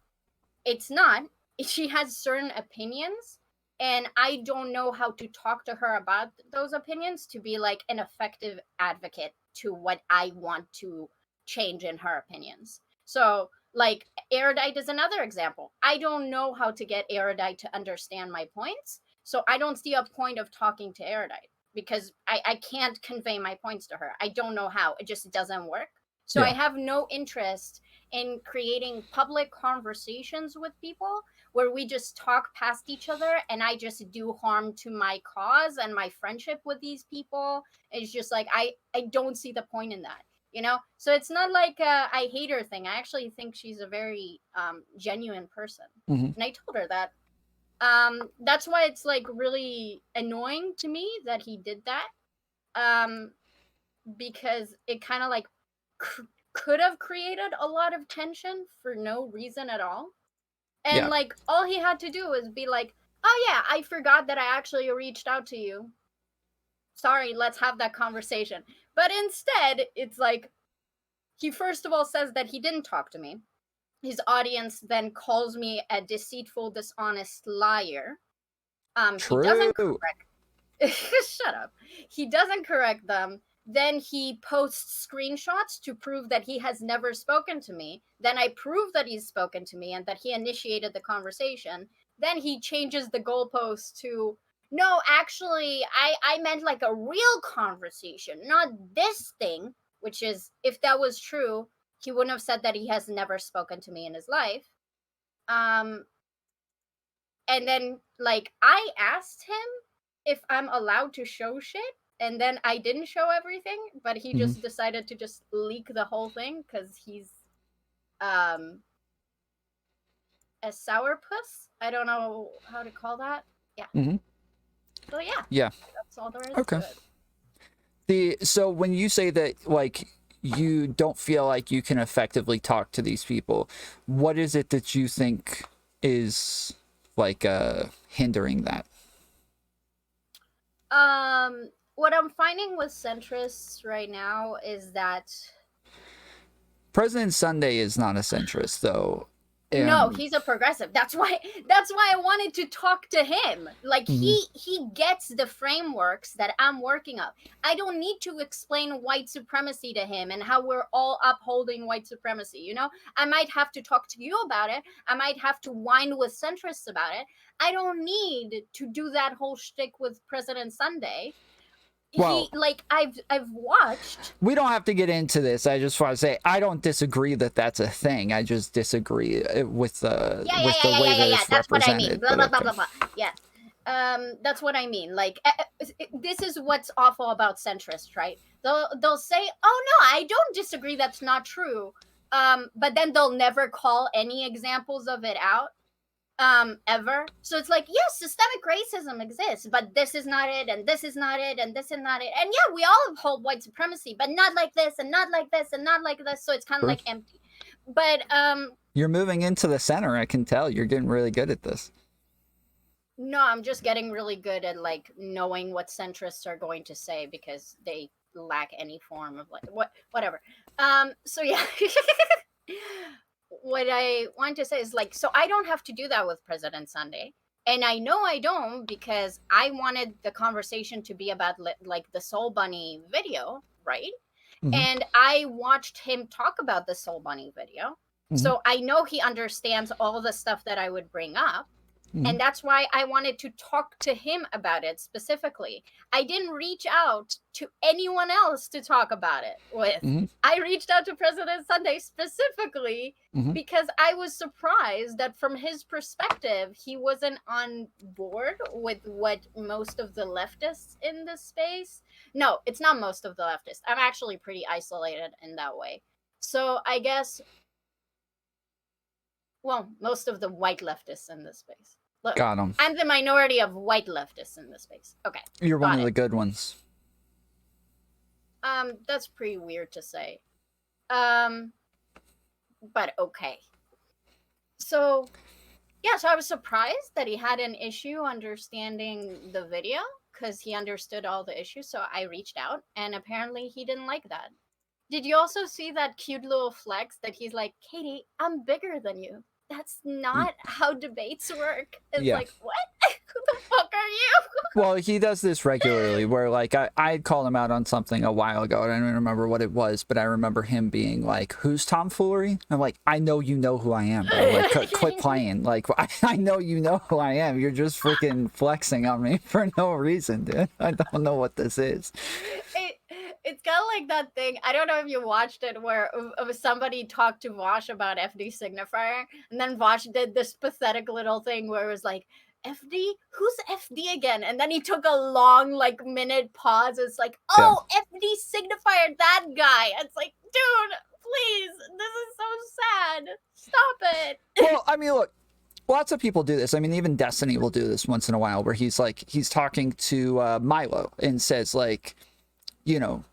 It's not. She has certain opinions, and I don't know how to talk to her about those opinions to be like an effective advocate to what I want to change in her opinions. So, like, Erudite is another example. I don't know how to get Erudite to understand my points, so I don't see a point of talking to Erudite because I can't convey my points to her. I don't know how. It just doesn't work. So I have no interest in creating public conversations with people where we just talk past each other and I just do harm to my cause and my friendship with these people. It's just like I don't see the point in that, you know? So it's not like I hate her thing. I actually think she's a very genuine person. And I told her that. That's why it's like really annoying to me that he did that. Because it kind of like could have created a lot of tension for no reason at all. And like all he had to do was be like, oh yeah, I forgot that I actually reached out to you. Sorry, let's have that conversation. But instead, it's like he first of all says that he didn't talk to me. His audience then calls me a deceitful, dishonest liar. True. He doesn't correct shut up. He doesn't correct them. Then he posts screenshots to prove that he has never spoken to me. Then I prove that he's spoken to me and that he initiated the conversation. Then he changes the goalpost to, no, actually, I meant like a real conversation, not this thing, which is, if that was true, he wouldn't have said that he has never spoken to me in his life. And then, like, I asked him if I'm allowed to show shit, and then I didn't show everything, but he just decided to just leak the whole thing because he's a sourpuss. I don't know how to call that. Yeah. Mhm. So yeah. Yeah. That's all there is Okay. to it. So when you say that, like, you don't feel like you can effectively talk to these people, what is it that you think is like hindering that? What I'm finding with centrists right now is that President Sunday is not a centrist, though. no, he's a progressive. That's why I wanted to talk to him. Like he gets the frameworks that I'm working up. I don't need to explain white supremacy to him and how we're all upholding white supremacy, you know? I might have to talk to you about it. I might have to whine with centrists about it. I don't need to do that whole shtick with President Sunday. Well, I've watched. We don't have to get into this. I just want to say I don't disagree that that's a thing. I just disagree with the way that it's That's what I mean. represented. Blah blah blah blah blah. Yeah. That's what I mean. Like, this is what's awful about centrists, right? They'll say, "Oh no, I don't disagree. That's not true." But then they'll never call any examples of it out. Ever. So it's like, yes, systemic racism exists, but this is not it, and this is not it, and this is not it. And yeah, we all uphold white supremacy, but not like this, and not like this, and not like this. So it's kind of like empty. But you're moving into the center. I can tell you're getting really good at this. No, I'm just getting really good at like knowing what centrists are going to say because they lack any form of like whatever. So yeah. What I want to say is like, so I don't have to do that with President Sunday. And I know I don't because I wanted the conversation to be about like the Soul Bunny video, right? And I watched him talk about the Soul Bunny video. So I know he understands all the stuff that I would bring up. And that's why I wanted to talk to him about it specifically. I didn't reach out to anyone else to talk about it with. I reached out to President Sunday specifically because I was surprised that from his perspective, he wasn't on board with what most of the leftists in this space. No, it's not most of the leftists. I'm actually pretty isolated in that way. So I guess, well, most of the white leftists in this space. Look, got him. I'm the minority of white leftists in this space. Okay. You're one of the good ones. That's pretty weird to say. But okay. So, yeah, so I was surprised that he had an issue understanding the video because he understood all the issues. So I reached out and apparently he didn't like that. Did you also see that cute little flex that he's like, Katee, I'm bigger than you? That's not how debates work. It's like, what? Who the fuck are you? Well, he does this regularly where like I called him out on something a while ago. I don't even remember what it was, but I remember him being like, who's TOMFOOLERY? I'm like, I know you know who I am, bro. Like, quit playing. Like, I know you know who I am. You're just freaking flexing on me for no reason, dude. I don't know what this is. It's kind of like that thing. I don't know if you watched it where somebody talked to Vaush about FD signifier, and then Vaush did this pathetic little thing where it was like, FD? Who's FD again? And then he took a long, like, minute pause. It's like, oh, FD signifier, that guy. It's like, dude, please, this is so sad. Stop it. Well, I mean, look. Lots of people do this. I mean, even Destiny will do this once in a while where he's talking to Milo and says like, you know,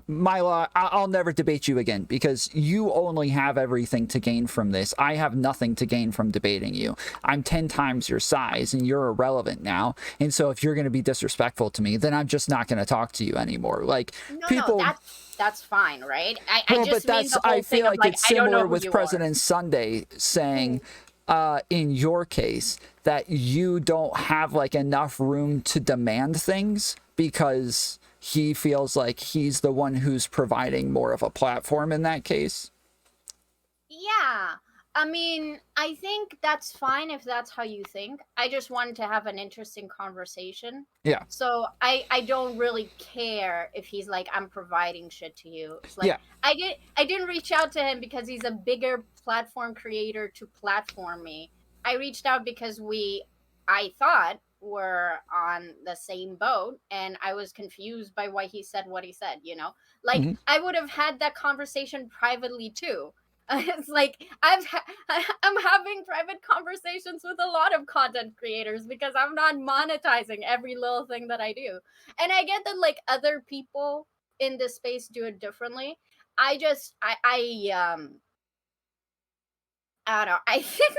Milo, I'll never debate you again because you only have everything to gain from this. I have nothing to gain from debating you. I'm 10 times your size and you're irrelevant now. And so if you're going to be disrespectful to me, then I'm just not going to talk to you anymore. Like people. That's fine, right? I feel like it's similar with President Sunday saying, in your case, that you don't have like enough room to demand things because he feels like he's the one who's providing more of a platform in that case. Yeah. I mean, I think that's fine if that's how you think. I just wanted to have an interesting conversation. Yeah. So I don't really care if he's like, I'm providing shit to you. It's like, I didn't reach out to him because he's a bigger platform creator to platform me. I reached out because I thought were on the same boat and I was confused by why he said what he said, you know? Like I would have had that conversation privately too. It's like I'm having private conversations with a lot of content creators because I'm not monetizing every little thing that I do. And I get that like other people in this space do it differently. I don't know. I think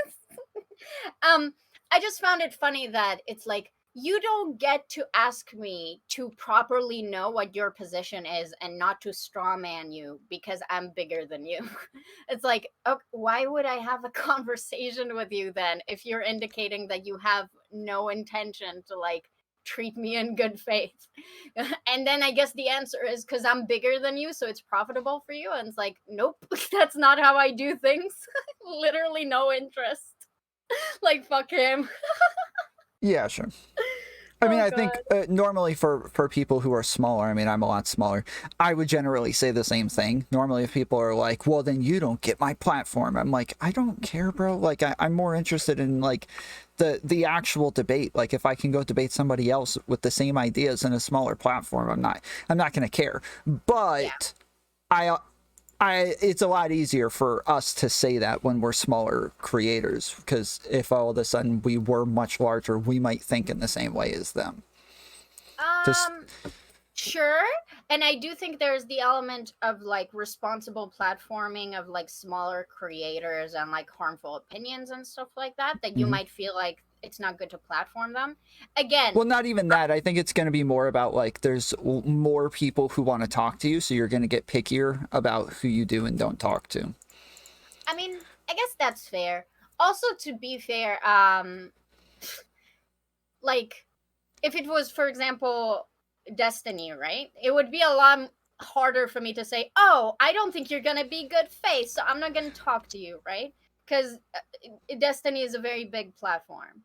I just found it funny that it's like you don't get to ask me to properly know what your position is and not to strawman you because I'm bigger than you. It's like, okay, why would I have a conversation with you then if you're indicating that you have no intention to like treat me in good faith? And then I guess the answer is because I'm bigger than you, so it's profitable for you. And it's like, nope, that's not how I do things. Literally no interest. Like, fuck him. Yeah, sure. I mean, Oh, I think normally for people who are smaller, I mean, I'm a lot smaller, I would generally say the same thing. Normally, if people are like, well, then you don't get my platform, I'm like, I don't care, bro. Like, I'm more interested in, like, the actual debate. Like, if I can go debate somebody else with the same ideas in a smaller platform, I'm not going to care. But yeah. It's a lot easier for us to say that when we're smaller creators, because if all of a sudden we were much larger, we might think in the same way as them. Sure. And I do think there's the element of like responsible platforming of like smaller creators and like harmful opinions and stuff like that, that you might feel like it's not good to platform them. Again, well, not even that. I think it's going to be more about like there's more people who want to talk to you, so you're going to get pickier about who you do and don't talk to. I mean, I guess that's fair. Also, to be fair, like if it was, for example, Destiny, right? It would be a lot harder for me to say, oh, I don't think you're going to be good faith, so I'm not going to talk to you, right? Because Destiny is a very big platform.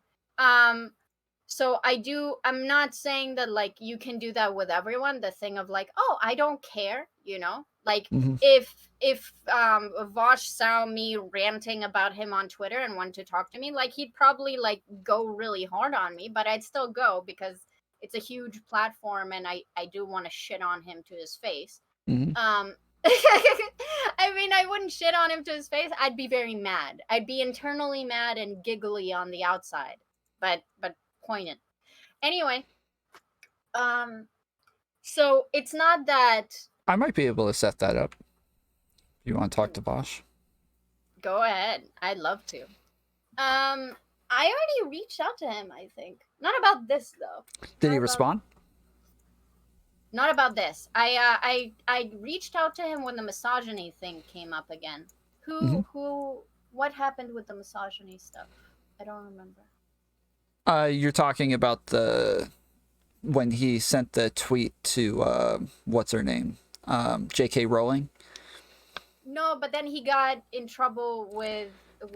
So I'm not saying that like you can do that with everyone, the thing of like, oh, I don't care, you know? Like if Vaush saw me ranting about him on Twitter and wanted to talk to me, like he'd probably like go really hard on me, but I'd still go because it's a huge platform and I do want to shit on him to his face. I mean, I wouldn't shit on him to his face. I'd be very mad. I'd be internally mad and giggly on the outside, but poignant. Anyway, so it's not that. I might be able to set that up. You want to talk to Vaush? Go ahead. I'd love to. I already reached out to him, I think. Not about this though. Did he respond? Not about this. I reached out to him when the misogyny thing came up again. What happened with the misogyny stuff? I don't remember. You're talking about when he sent the tweet to what's her name? J.K. Rowling? No, but then he got in trouble with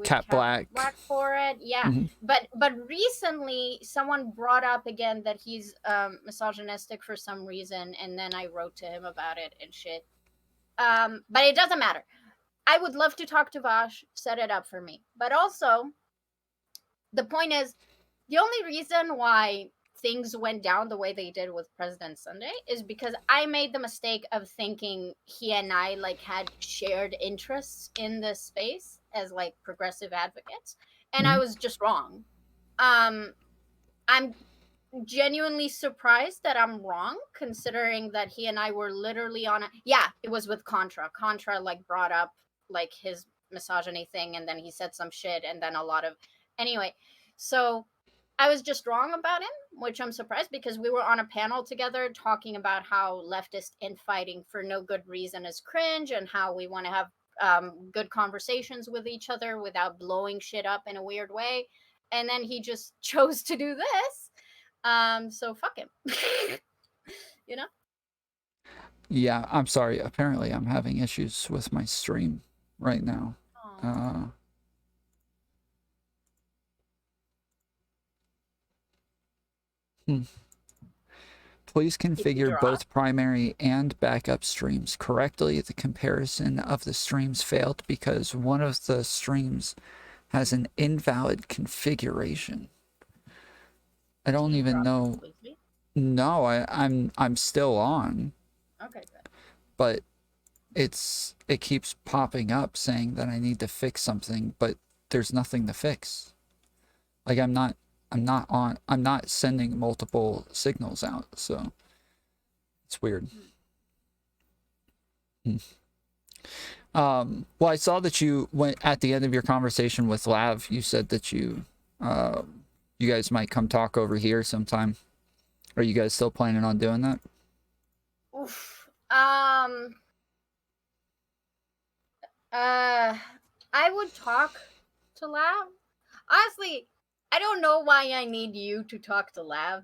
Cat Black for it. Yeah. But recently someone brought up again that he's misogynistic for some reason, and then I wrote to him about it and shit. But it doesn't matter. I would love to talk to Vaush, set it up for me. But also, the point is, the only reason why things went down the way they did with President Sunday is because I made the mistake of thinking he and I like had shared interests in this space as like progressive advocates, and I was just wrong. I'm genuinely surprised that I'm wrong, considering that he and I were literally on it was with Contra like brought up like his misogyny thing, and then he said some shit, and then anyway, so I was just wrong about him, which I'm surprised because we were on a panel together talking about how leftist infighting for no good reason is cringe, and how we want to have good conversations with each other without blowing shit up in a weird way. And then he just chose to do this. So fuck him. You know? Yeah, I'm sorry. Apparently I'm having issues with my stream right now. Please configure both primary and backup streams correctly. The comparison of the streams failed because one of the streams has an invalid configuration. I don't even know. No, I'm still on. Okay, good. But it keeps popping up saying that I need to fix something, but there's nothing to fix. Like I'm not sending multiple signals out, so it's weird. Well, I saw that you went at the end of your conversation with Lav. You said that you guys might come talk over here sometime. Are you guys still planning on doing that? Oof. I would talk to Lav. Honestly, I don't know why I need you to talk to Lav.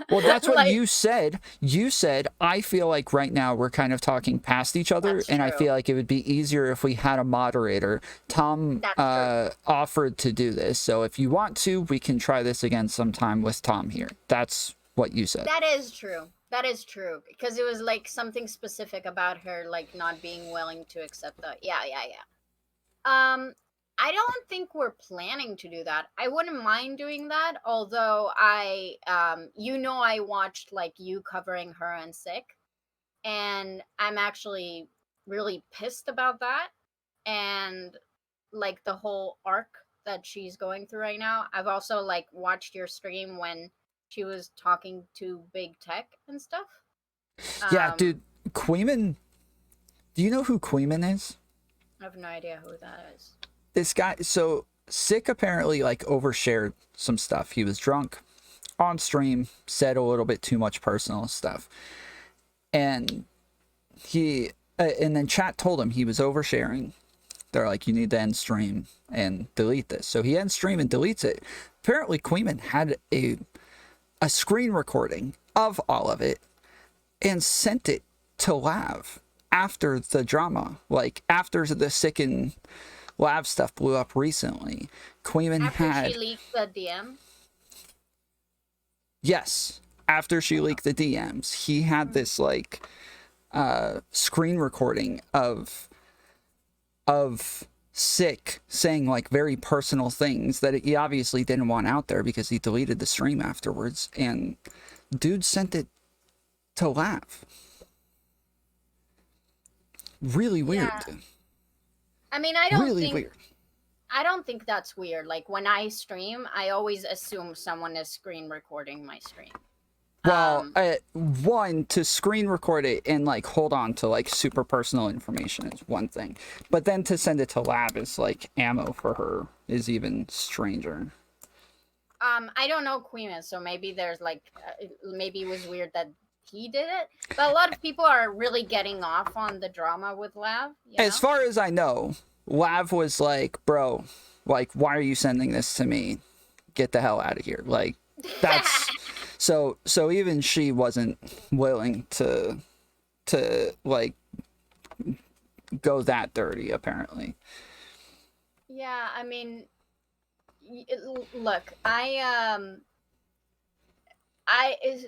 Well, that's what Like, you said. You said, I feel like right now we're kind of talking past each other, That's and I true. feel like it would be easier if we had a moderator. Tom That's offered to do this, so if you want to, we can try this again sometime with Tom here. That's what you said. That is true. That is true. Because it was like something specific about her, like not being willing to accept that. Yeah. I don't think we're planning to do that. I wouldn't mind doing that, although I watched like you covering her and Sick, and I'm actually really pissed about that, and like the whole arc that she's going through right now. I've also like watched your stream when she was talking to big tech and stuff. Yeah, dude, Queeman, do you know who Queeman is? I have no idea who that is. This guy, so Sick apparently like overshared some stuff. He was drunk on stream, said a little bit too much personal stuff, and and then chat told him he was oversharing. They're like, you need to end stream and delete this. So he ends stream and deletes it. Apparently Queeman had a screen recording of all of it and sent it to Lav after the drama, like after the Sick and Lav stuff blew up recently. Queeman After she leaked the DM? Yes. After she leaked the DMs, he had this like screen recording of Sick saying like very personal things that he obviously didn't want out there because he deleted the stream afterwards, and dude sent it to Lav. Really weird. Yeah. I mean, I don't really think weird. I don't think that's weird. Like when I stream, I always assume someone is screen recording my stream. Well, one, to screen record it and like hold on to like super personal information is one thing, but then to send it to Lav is like ammo for her is even stranger. I don't know Queen, so maybe there's like maybe it was weird that he did it, but a lot of people are really getting off on the drama with Lav. As far as I know, Lav was like, bro, like, why are you sending this to me? Get the hell out of here. Like, that's so even she wasn't willing to like go that dirty, apparently. Yeah, I mean, look,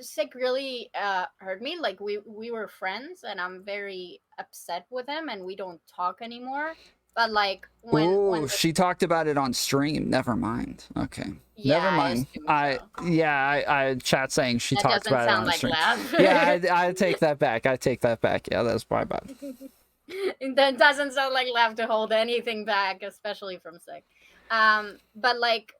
Sick really hurt me. Like we were friends, and I'm very upset with him, and we don't talk anymore. But like when she talked about it on stream. Never mind. Okay. Yeah, never mind. I chat saying she that talked about it on like stream. Lav. Yeah, I take that back. I take that back. Yeah, that's my bad. That doesn't sound like Lav to hold anything back, especially from Sick. But like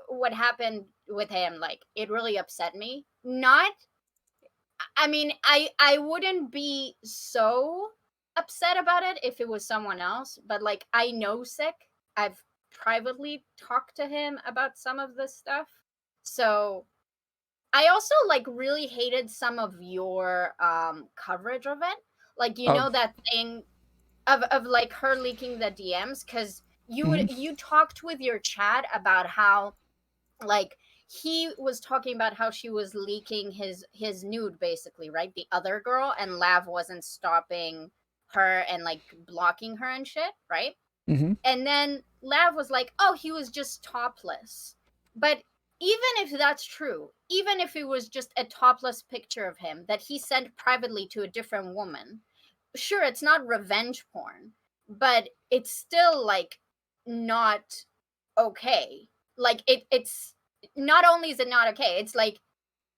what happened with him, like it really upset me. I mean, I wouldn't be so upset about it if it was someone else, but like I know Sick. I've privately talked to him about some of this stuff. So I also like really hated some of your coverage of it. Like you know that thing of like her leaking the DMs, because you talked with your chat about how like he was talking about how she was leaking his nude, basically, right? The other girl, and Lav wasn't stopping her and like blocking her and shit, right? And then Lav was like, oh, he was just topless. But even if that's true, even if it was just a topless picture of him that he sent privately to a different woman, sure, it's not revenge porn, but it's still like not okay. Like it's not only is it not okay, it's like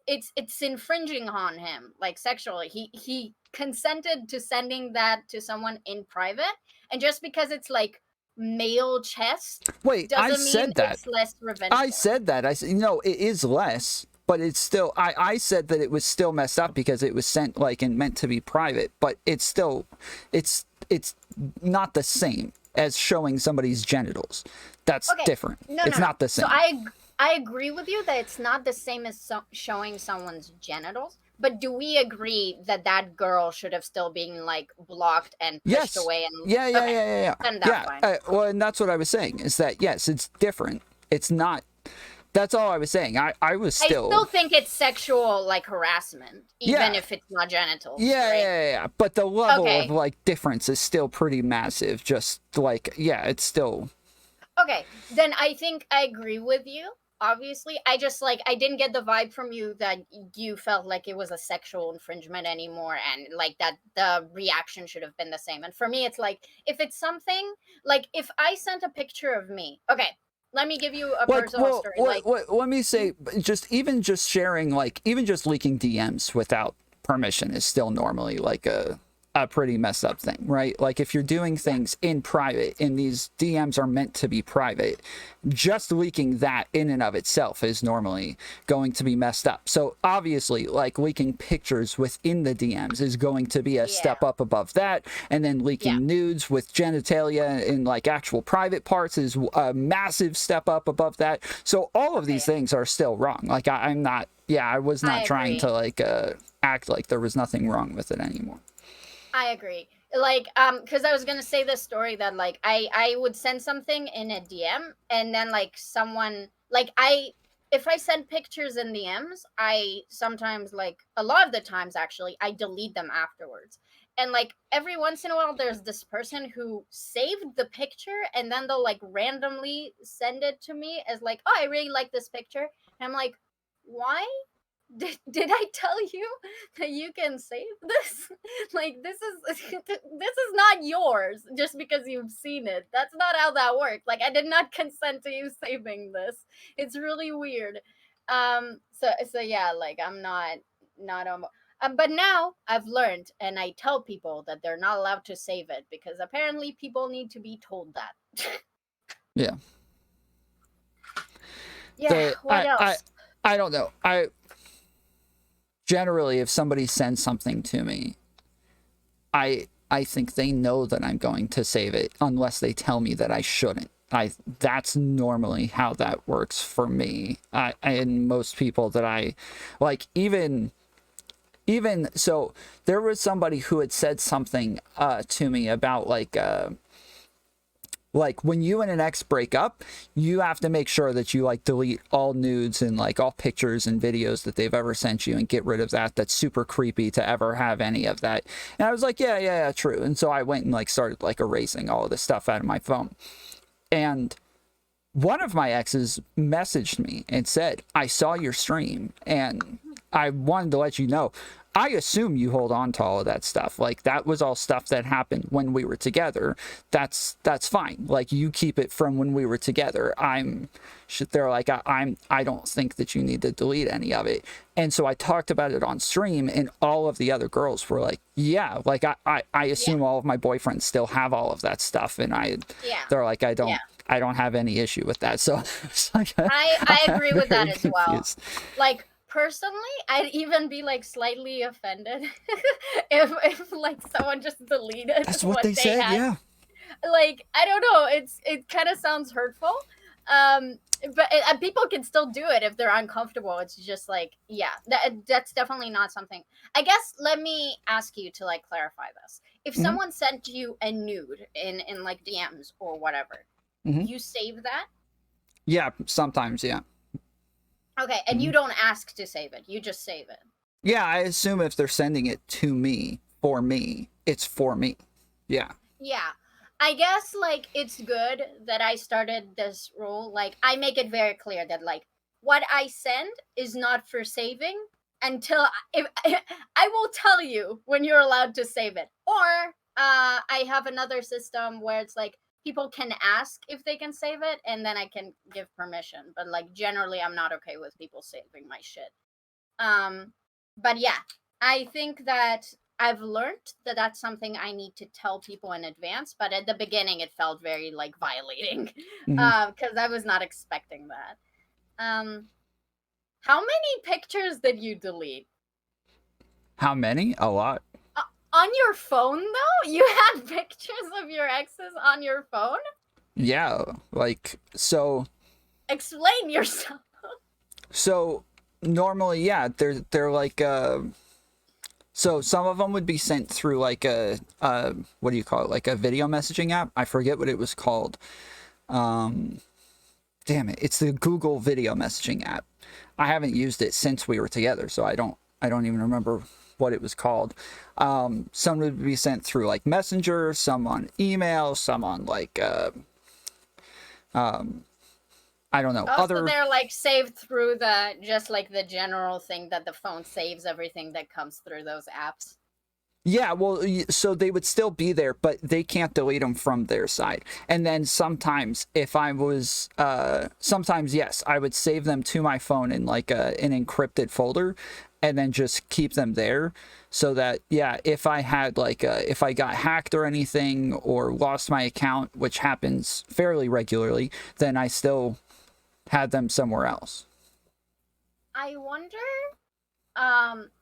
it's infringing on him like sexually. He consented to sending that to someone in private, and just because it's like male chest Wait, I doesn't mean said that. it's less revengeful. I said that. I said, no, it is less, but it's still, I said that it was still messed up because it was sent like and meant to be private, but it's still, it's not the same as showing somebody's genitals. That's different. It's not the same. So I agree with you that it's not the same as showing someone's genitals. But do we agree that that girl should have still been like blocked and pushed away? And yeah. Then that's fine. Well, and that's what I was saying is that yes, it's different. It's not. That's all I was saying. I still think it's sexual like harassment, even if it's not genitals. Yeah. But the level of like difference is still pretty massive. Just like it's still. Okay, then I think I agree with you. Obviously, I just like I didn't get the vibe from you that you felt like it was a sexual infringement anymore, and like that the reaction should have been the same. And for me, it's like if it's something like if I sent a picture of me, okay, let me give you a personal story. Let me say, even just sharing, like even just leaking DMs without permission is still normally like a pretty messed up thing, right? Like if you're doing things in private and these DMs are meant to be private, just leaking that in and of itself is normally going to be messed up. So obviously like leaking pictures within the DMs is going to be a step up above that, and then leaking nudes with genitalia in like actual private parts is a massive step up above that. So all of these things are still wrong. Like I'm not, I was not trying to like act like there was nothing wrong with it anymore. I agree. Like, because I was gonna say this story that like I would send something in a DM and then like someone like if I send pictures in DMs, I sometimes like a lot of the times actually I delete them afterwards. And like every once in a while there's this person who saved the picture and then they'll like randomly send it to me as like, oh, I really like this picture. And I'm like, why? Did I tell you that you can save this? Like this is not yours just because you've seen it. That's not how that works. Like I did not consent to you saving this. It's really weird. So yeah, like I'm not but now I've learned and I tell people that they're not allowed to save it because apparently people need to be told that. Yeah. Yeah, what else? I don't know. Generally, if somebody sends something to me, I think they know that I'm going to save it unless they tell me that I shouldn't. That's normally how that works for me. And most people that I like, even so, there was somebody who had said something to me about like when you and an ex break up, you have to make sure that you like delete all nudes and like all pictures and videos that they've ever sent you and get rid of that. That's super creepy to ever have any of that. And I was like, yeah, true. And so I went and like started like erasing all of this stuff out of my phone. And one of my exes messaged me and said, I saw your stream and I wanted to let you know, I assume you hold on to all of that stuff. Like that was all stuff that happened when we were together. That's fine. Like you keep it from when we were together. They're like, I don't think that you need to delete any of it. And so I talked about it on stream and all of the other girls were like, yeah, like I assume all of my boyfriends still have all of that stuff. And they're like, I don't have any issue with that. So it's like, I agree with that as well. Like, personally, I'd even be like slightly offended if like someone just deleted that's what they said had. Yeah, like I don't know, it kind of sounds hurtful, but people can still do it if they're uncomfortable. It's just like, yeah, that's definitely not something. I guess let me ask you to like clarify this. If someone sent you a nude in like DMs or whatever, you save that? Yeah, sometimes, yeah. Okay, and you don't ask to save it. You just save it. Yeah, I assume if they're sending it to me, for me, it's for me. Yeah. Yeah. I guess, like, it's good that I started this rule. Like, I make it very clear that, like, what I send is not for saving until... I will tell you when you're allowed to save it. Or I have another system where it's, like, people can ask if they can save it, and then I can give permission. But like generally, I'm not okay with people saving my shit. But yeah, I think that I've learned that that's something I need to tell people in advance, but at the beginning it felt very like violating because I was not expecting that. How many pictures did you delete? How many? A lot. On your phone, though? You had pictures of your exes on your phone? Yeah, like, so... Explain yourself. So, normally, yeah, they're like, so some of them would be sent through like a what do you call it? Like a video messaging app. I forget what it was called. Damn it. It's the Google video messaging app. I haven't used it since we were together, so I don't even remember what it was called. Some would be sent through like Messenger, some on email, some on like I don't know. So they're like saved through the just like the general thing that the phone saves everything that comes through those apps. Yeah, well, so they would still be there, but they can't delete them from their side. And then sometimes, if I was, sometimes, yes, I would save them to my phone in like an encrypted folder, and then just keep them there, so that, yeah, if I had like, if I got hacked or anything, or lost my account, which happens fairly regularly, then I still had them somewhere else. I wonder,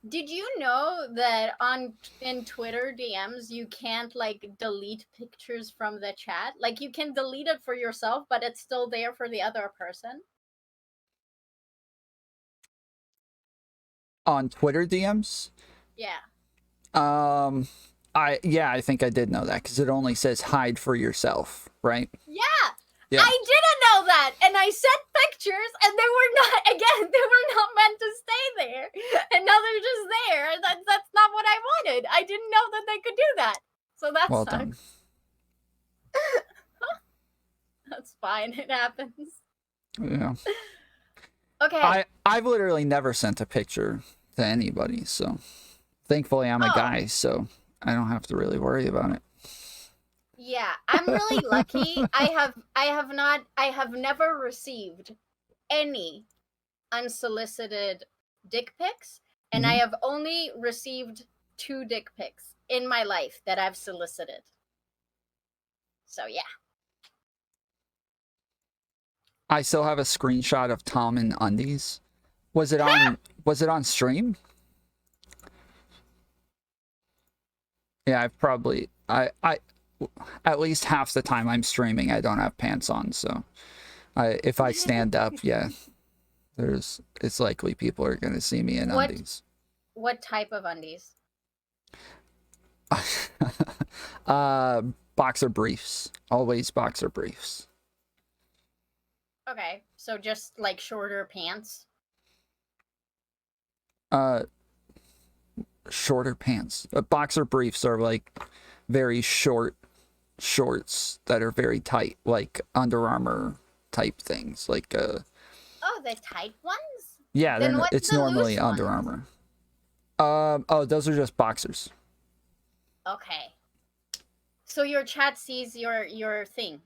did you know that in Twitter DMs you can't like delete pictures from the chat? Like you can delete it for yourself, but it's still there for the other person. On Twitter DMs? Yeah. I think I did know that, because it only says hide for yourself, right? Yeah. Yeah. I didn't know that, and I sent pictures, and they were not meant to stay there, and now they're just there. That's not what I wanted. I didn't know that they could do that, so that Well sucks. done. That's fine. It happens. Yeah. Okay. I've literally never sent a picture to anybody, so thankfully I'm a guy, so I don't have to really worry about it. Yeah, I'm really lucky. I have never received any unsolicited dick pics, and I have only received 2 dick pics in my life that I've solicited. So yeah. I still have a screenshot of Tom in undies. Was it on stream? Yeah, I've probably I at least half the time I'm streaming, I don't have pants on, so if I stand up, yeah, it's likely people are gonna see me in undies. What type of undies? Boxer briefs. Always boxer briefs. Okay, so just like shorter pants? Shorter pants. Boxer briefs are like very short shorts that are very tight, like Under Armour type things, like Oh, the tight ones? yeah, then it's normally Under Armour. Oh, those are just boxers. Okay, so your chat sees your thing,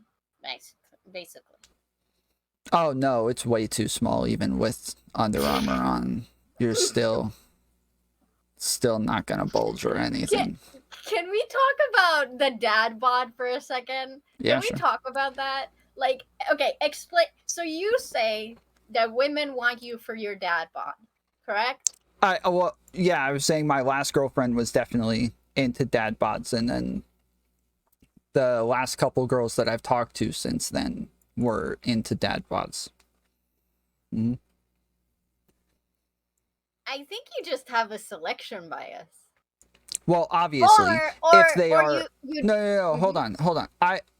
basically. Oh no, it's way too small. Even with Under Armour on, you're still not gonna bulge or anything. Can we talk about the dad bod for a second? Yeah, Can we sure. talk about that? Like, okay, explain. So you say that women want you for your dad bod, correct? Well, yeah, I was saying my last girlfriend was definitely into dad bods, and then the last couple girls that I've talked to since then were into dad bods. I think you just have a selection bias. Well, obviously, if they are... you... No, hold on.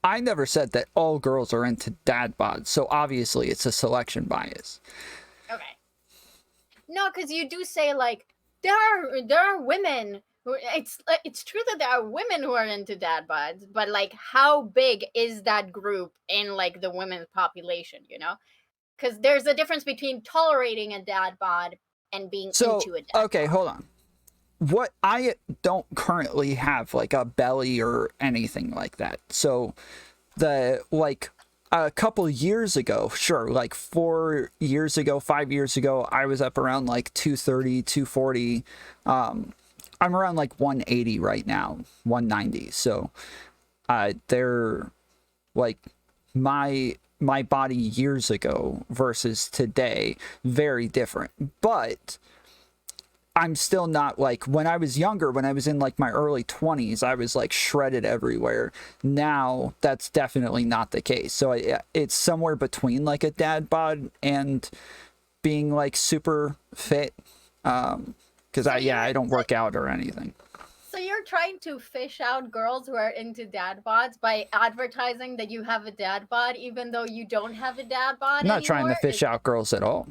I never said that all girls are into dad bods, so obviously it's a selection bias. Okay. No, because you do say, like, there are women who... It's true that there are women who are into dad bods, but, like, how big is that group in, like, the women's population, you know? Because there's a difference between tolerating a dad bod and being into a dad bod. Okay, hold on. What I don't currently have like a belly or anything like that. So like a couple years ago, sure, like 4 years ago, 5 years ago, I was up around like 230, 240. I'm around like 180 right now, 190. So they're like my body years ago versus today, very different. But I'm still not like, when I was younger, when I was in like my early 20s, I was like shredded everywhere. Now that's definitely not the case. So it's somewhere between like a dad bod and being like super fit. Because I don't work out or anything. So you're trying to fish out girls who are into dad bods by advertising that you have a dad bod, even though you don't have a dad bod I'm not trying to fish out girls at all.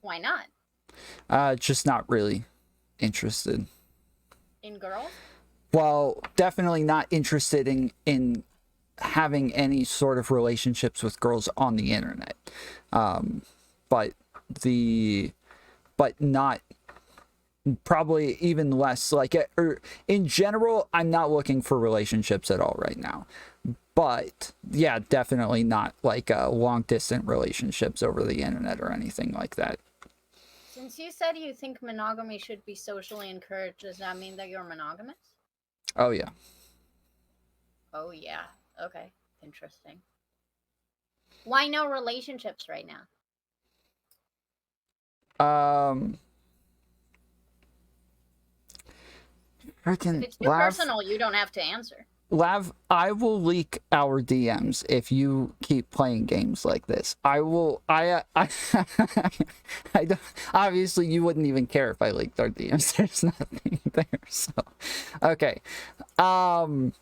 Why not? Just not really interested. In girls? Well, definitely not interested in having any sort of relationships with girls on the internet. But not, probably even less, like, in general, I'm not looking for relationships at all right now. But yeah, definitely not like long distance relationships over the internet or anything like that. Since you said you think monogamy should be socially encouraged, does that mean that you're monogamous? Oh yeah. Oh yeah. Okay. Interesting. Why no relationships right now? Freaking If it's too personal, you don't have to answer. Lav, I will leak our DMs if you keep playing games like this. I will. I don't. Obviously, you wouldn't even care if I leaked our DMs. There's nothing there. So, okay. Does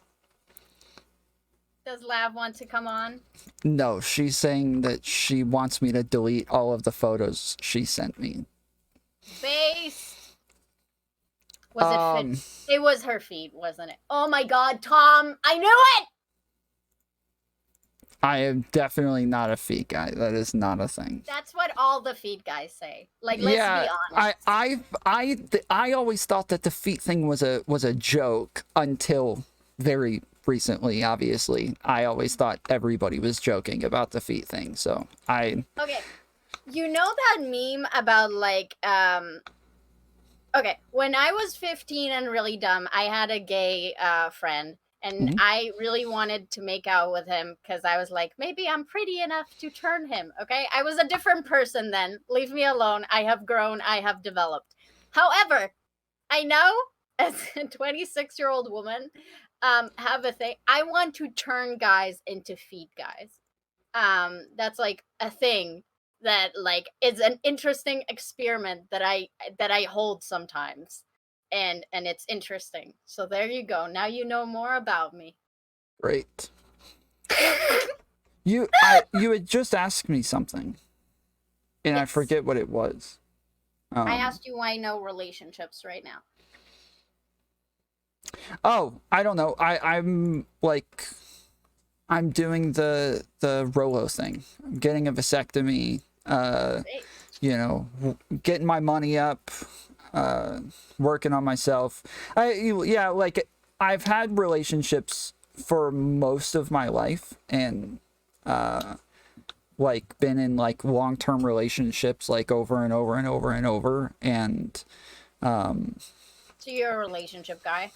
Lav want to come on? No, she's saying that she wants me to delete all of the photos she sent me. Base. Was it fit? It was her feed, wasn't it? Oh my god, Tom! I knew it! I am definitely not a feet guy. That is not a thing. That's what all the feet guys say. Like, let's be honest. I always thought that the feet thing was a joke until very recently. Obviously, I always thought everybody was joking about the feet thing. So okay, you know that meme about like okay, when I was 15 and really dumb, I had a gay friend. And I really wanted to make out with him because I was like, maybe I'm pretty enough to turn him, okay? I was a different person then. Leave me alone. I have grown. I have developed. However, I now, as a 26-year-old woman, have a thing. I want to turn guys into feet guys. That's like a thing that like is an interesting experiment that I hold sometimes. And it's interesting. So there you go. Now you know more about me. Great. You had just asked me something, and yes. I forget what it was. I asked you why no relationships right now. Oh, I don't know. I'm doing the Rolo thing. I'm getting a vasectomy. You know, getting my money up. Working on myself. Like I've had relationships for most of my life, and like been in like long-term relationships like over and over and over and over, and so you're a relationship guy?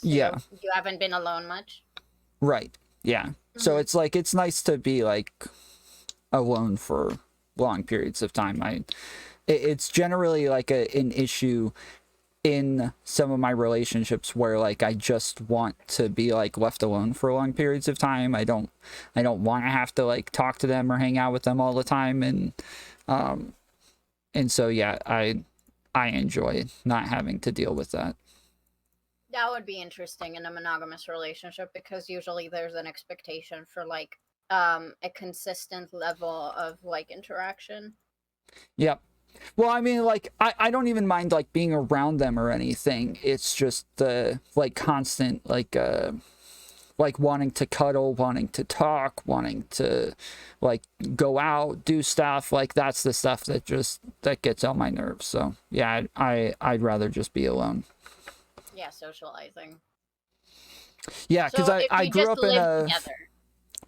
So yeah, you haven't been alone much, right? Yeah. So it's like, it's nice to be like alone for long periods of time. It's generally like an issue in some of my relationships where like I just want to be like left alone for long periods of time. I don't want to have to like talk to them or hang out with them all the time, and so yeah, I enjoy not having to deal with that. That would be interesting in a monogamous relationship, because usually there's an expectation for like a consistent level of like interaction. Yep. Well, I mean, like, I don't even mind, like, being around them or anything. It's just the, like, constant, like wanting to cuddle, wanting to talk, wanting to, like, go out, do stuff. Like, that's the stuff that gets on my nerves. So, yeah, I'd rather just be alone. Yeah, socializing. Yeah, because I grew up in a... Together.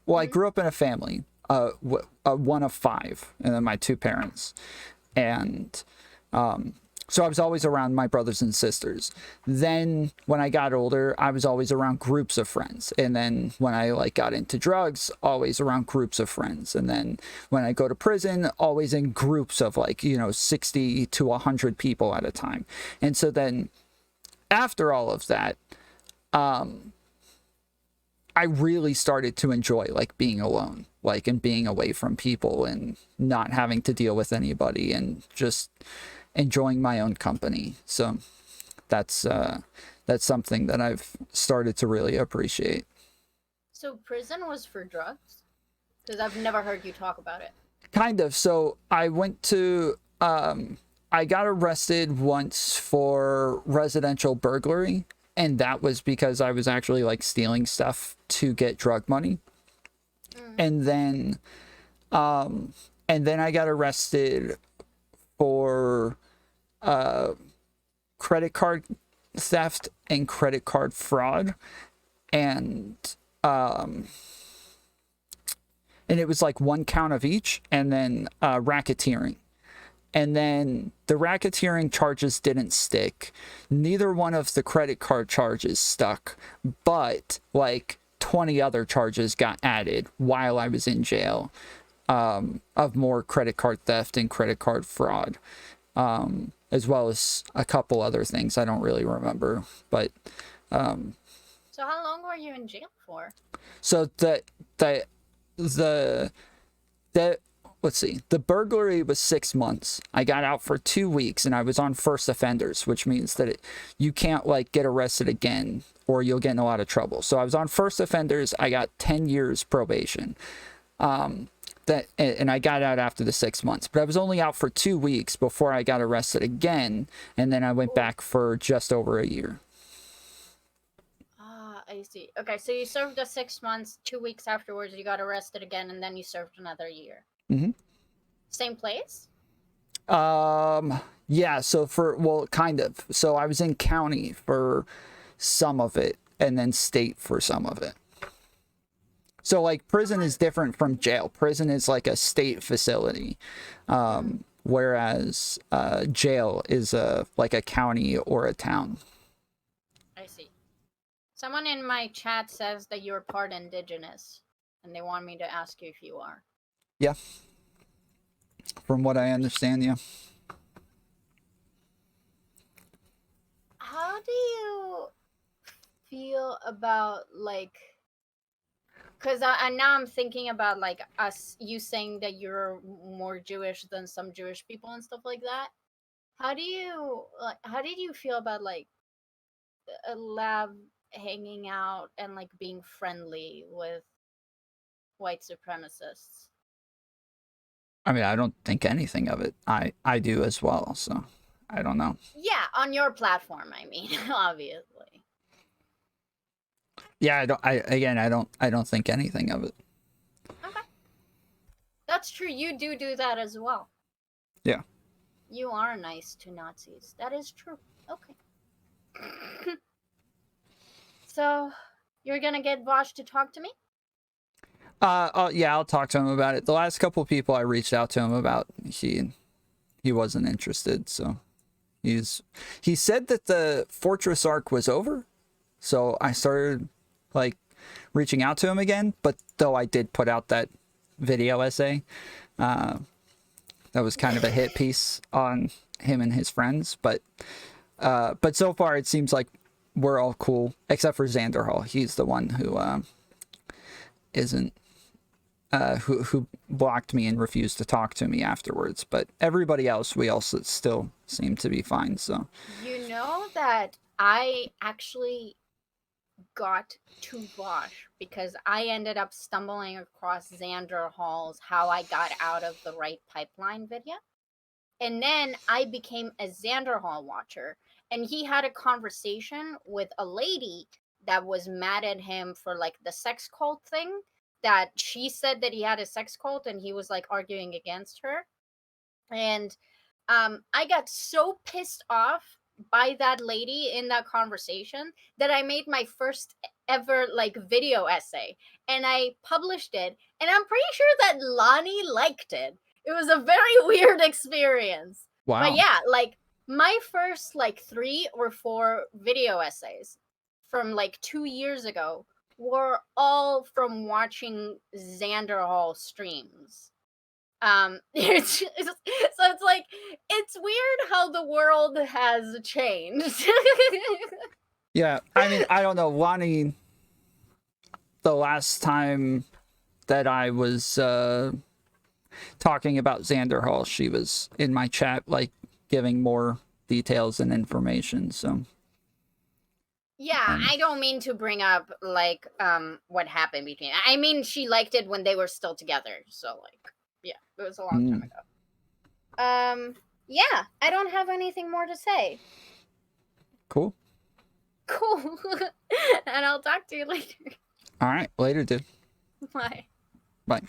Well, I grew up in a family, one of 5, and then my 2 parents. And So I was always around my brothers and sisters. Then when I got older, I was always around groups of friends. And then when I like got into drugs, always around groups of friends. And then when I go to prison, always in groups of like, 60 to 100 people at a time. And so then after all of that, I really started to enjoy like being alone, like, and being away from people and not having to deal with anybody and just enjoying my own company. So that's something that I've started to really appreciate. So prison was for drugs? Because I've never heard you talk about it. Kind of. So I went to, I got arrested once for residential burglary. And that was because I was actually like stealing stuff to get drug money. And then I got arrested for credit card theft and credit card fraud. And it was like 1 count of each, and then racketeering. And then the racketeering charges didn't stick. Neither one of the credit card charges stuck, but like 20 other charges got added while I was in jail, of more credit card theft and credit card fraud, as well as a couple other things I don't really remember. But so how long were you in jail for? So let's see, the burglary was 6 months. I got out for 2 weeks, and I was on first offenders, which means that you can't like get arrested again or you'll get in a lot of trouble. So I was on first offenders. I got 10 years probation. And I got out after the 6 months, but I was only out for 2 weeks before I got arrested again. And then I went back for just over a year. I see. Okay, so you served the 6 months, 2 weeks afterwards, you got arrested again, and then you served another year. Mm-hmm. Same place? Yeah, so kind of. So I was in county for some of it, and then state for some of it. So like prison is different from jail. Prison is like a state facility, whereas jail is like a county or a town. I see. Someone in my chat says that you're part indigenous, and they want me to ask you if you are. Yeah. From what I understand, yeah. How do you feel about like, because now I'm thinking about like you saying that you're more Jewish than some Jewish people and stuff like that. How did you feel about like a lab hanging out and like being friendly with white supremacists? I mean, I don't think anything of it. I do as well, so I don't know. Yeah, on your platform, I mean, obviously. Yeah, I don't think anything of it. Okay. That's true. You do that as well. Yeah. You are nice to Nazis. That is true. Okay. So, you're gonna get Vaush to talk to me? Yeah, I'll talk to him about it. The last couple of people I reached out to him about, he wasn't interested, so he said that the Fortress arc was over, so I started like reaching out to him again, but though I did put out that video essay, that was kind of a hit piece on him and his friends, but so far it seems like we're all cool, except for Xanderhall. He's the one who isn't who blocked me and refused to talk to me afterwards, but everybody else we also still seem to be fine. So you know that I actually got to Vaush because I ended up stumbling across Xanderhall's How I Got Out of the Right Pipeline video, and then I became a Xanderhall watcher, and he had a conversation with a lady that was mad at him for like the sex cult thing, that she said that he had a sex cult and he was like arguing against her. And I got so pissed off by that lady in that conversation that I made my first ever like video essay and I published it, and I'm pretty sure that Lonnie liked it. It was a very weird experience. wow. But yeah, like my first like 3 or 4 video essays from like 2 years ago were all from watching Xander Hall streams. So it's like, it's weird how the world has changed. Yeah, I mean, I don't know, Lonnie, the last time that I was talking about Xander Hall, she was in my chat, like, giving more details and information, so. Yeah, I don't mean to bring up, like, what happened between... I mean, she liked it when they were still together, so, like, yeah, it was a long time ago. Yeah, I don't have anything more to say. Cool. Cool. And I'll talk to you later. All right, later, dude. Bye. Bye.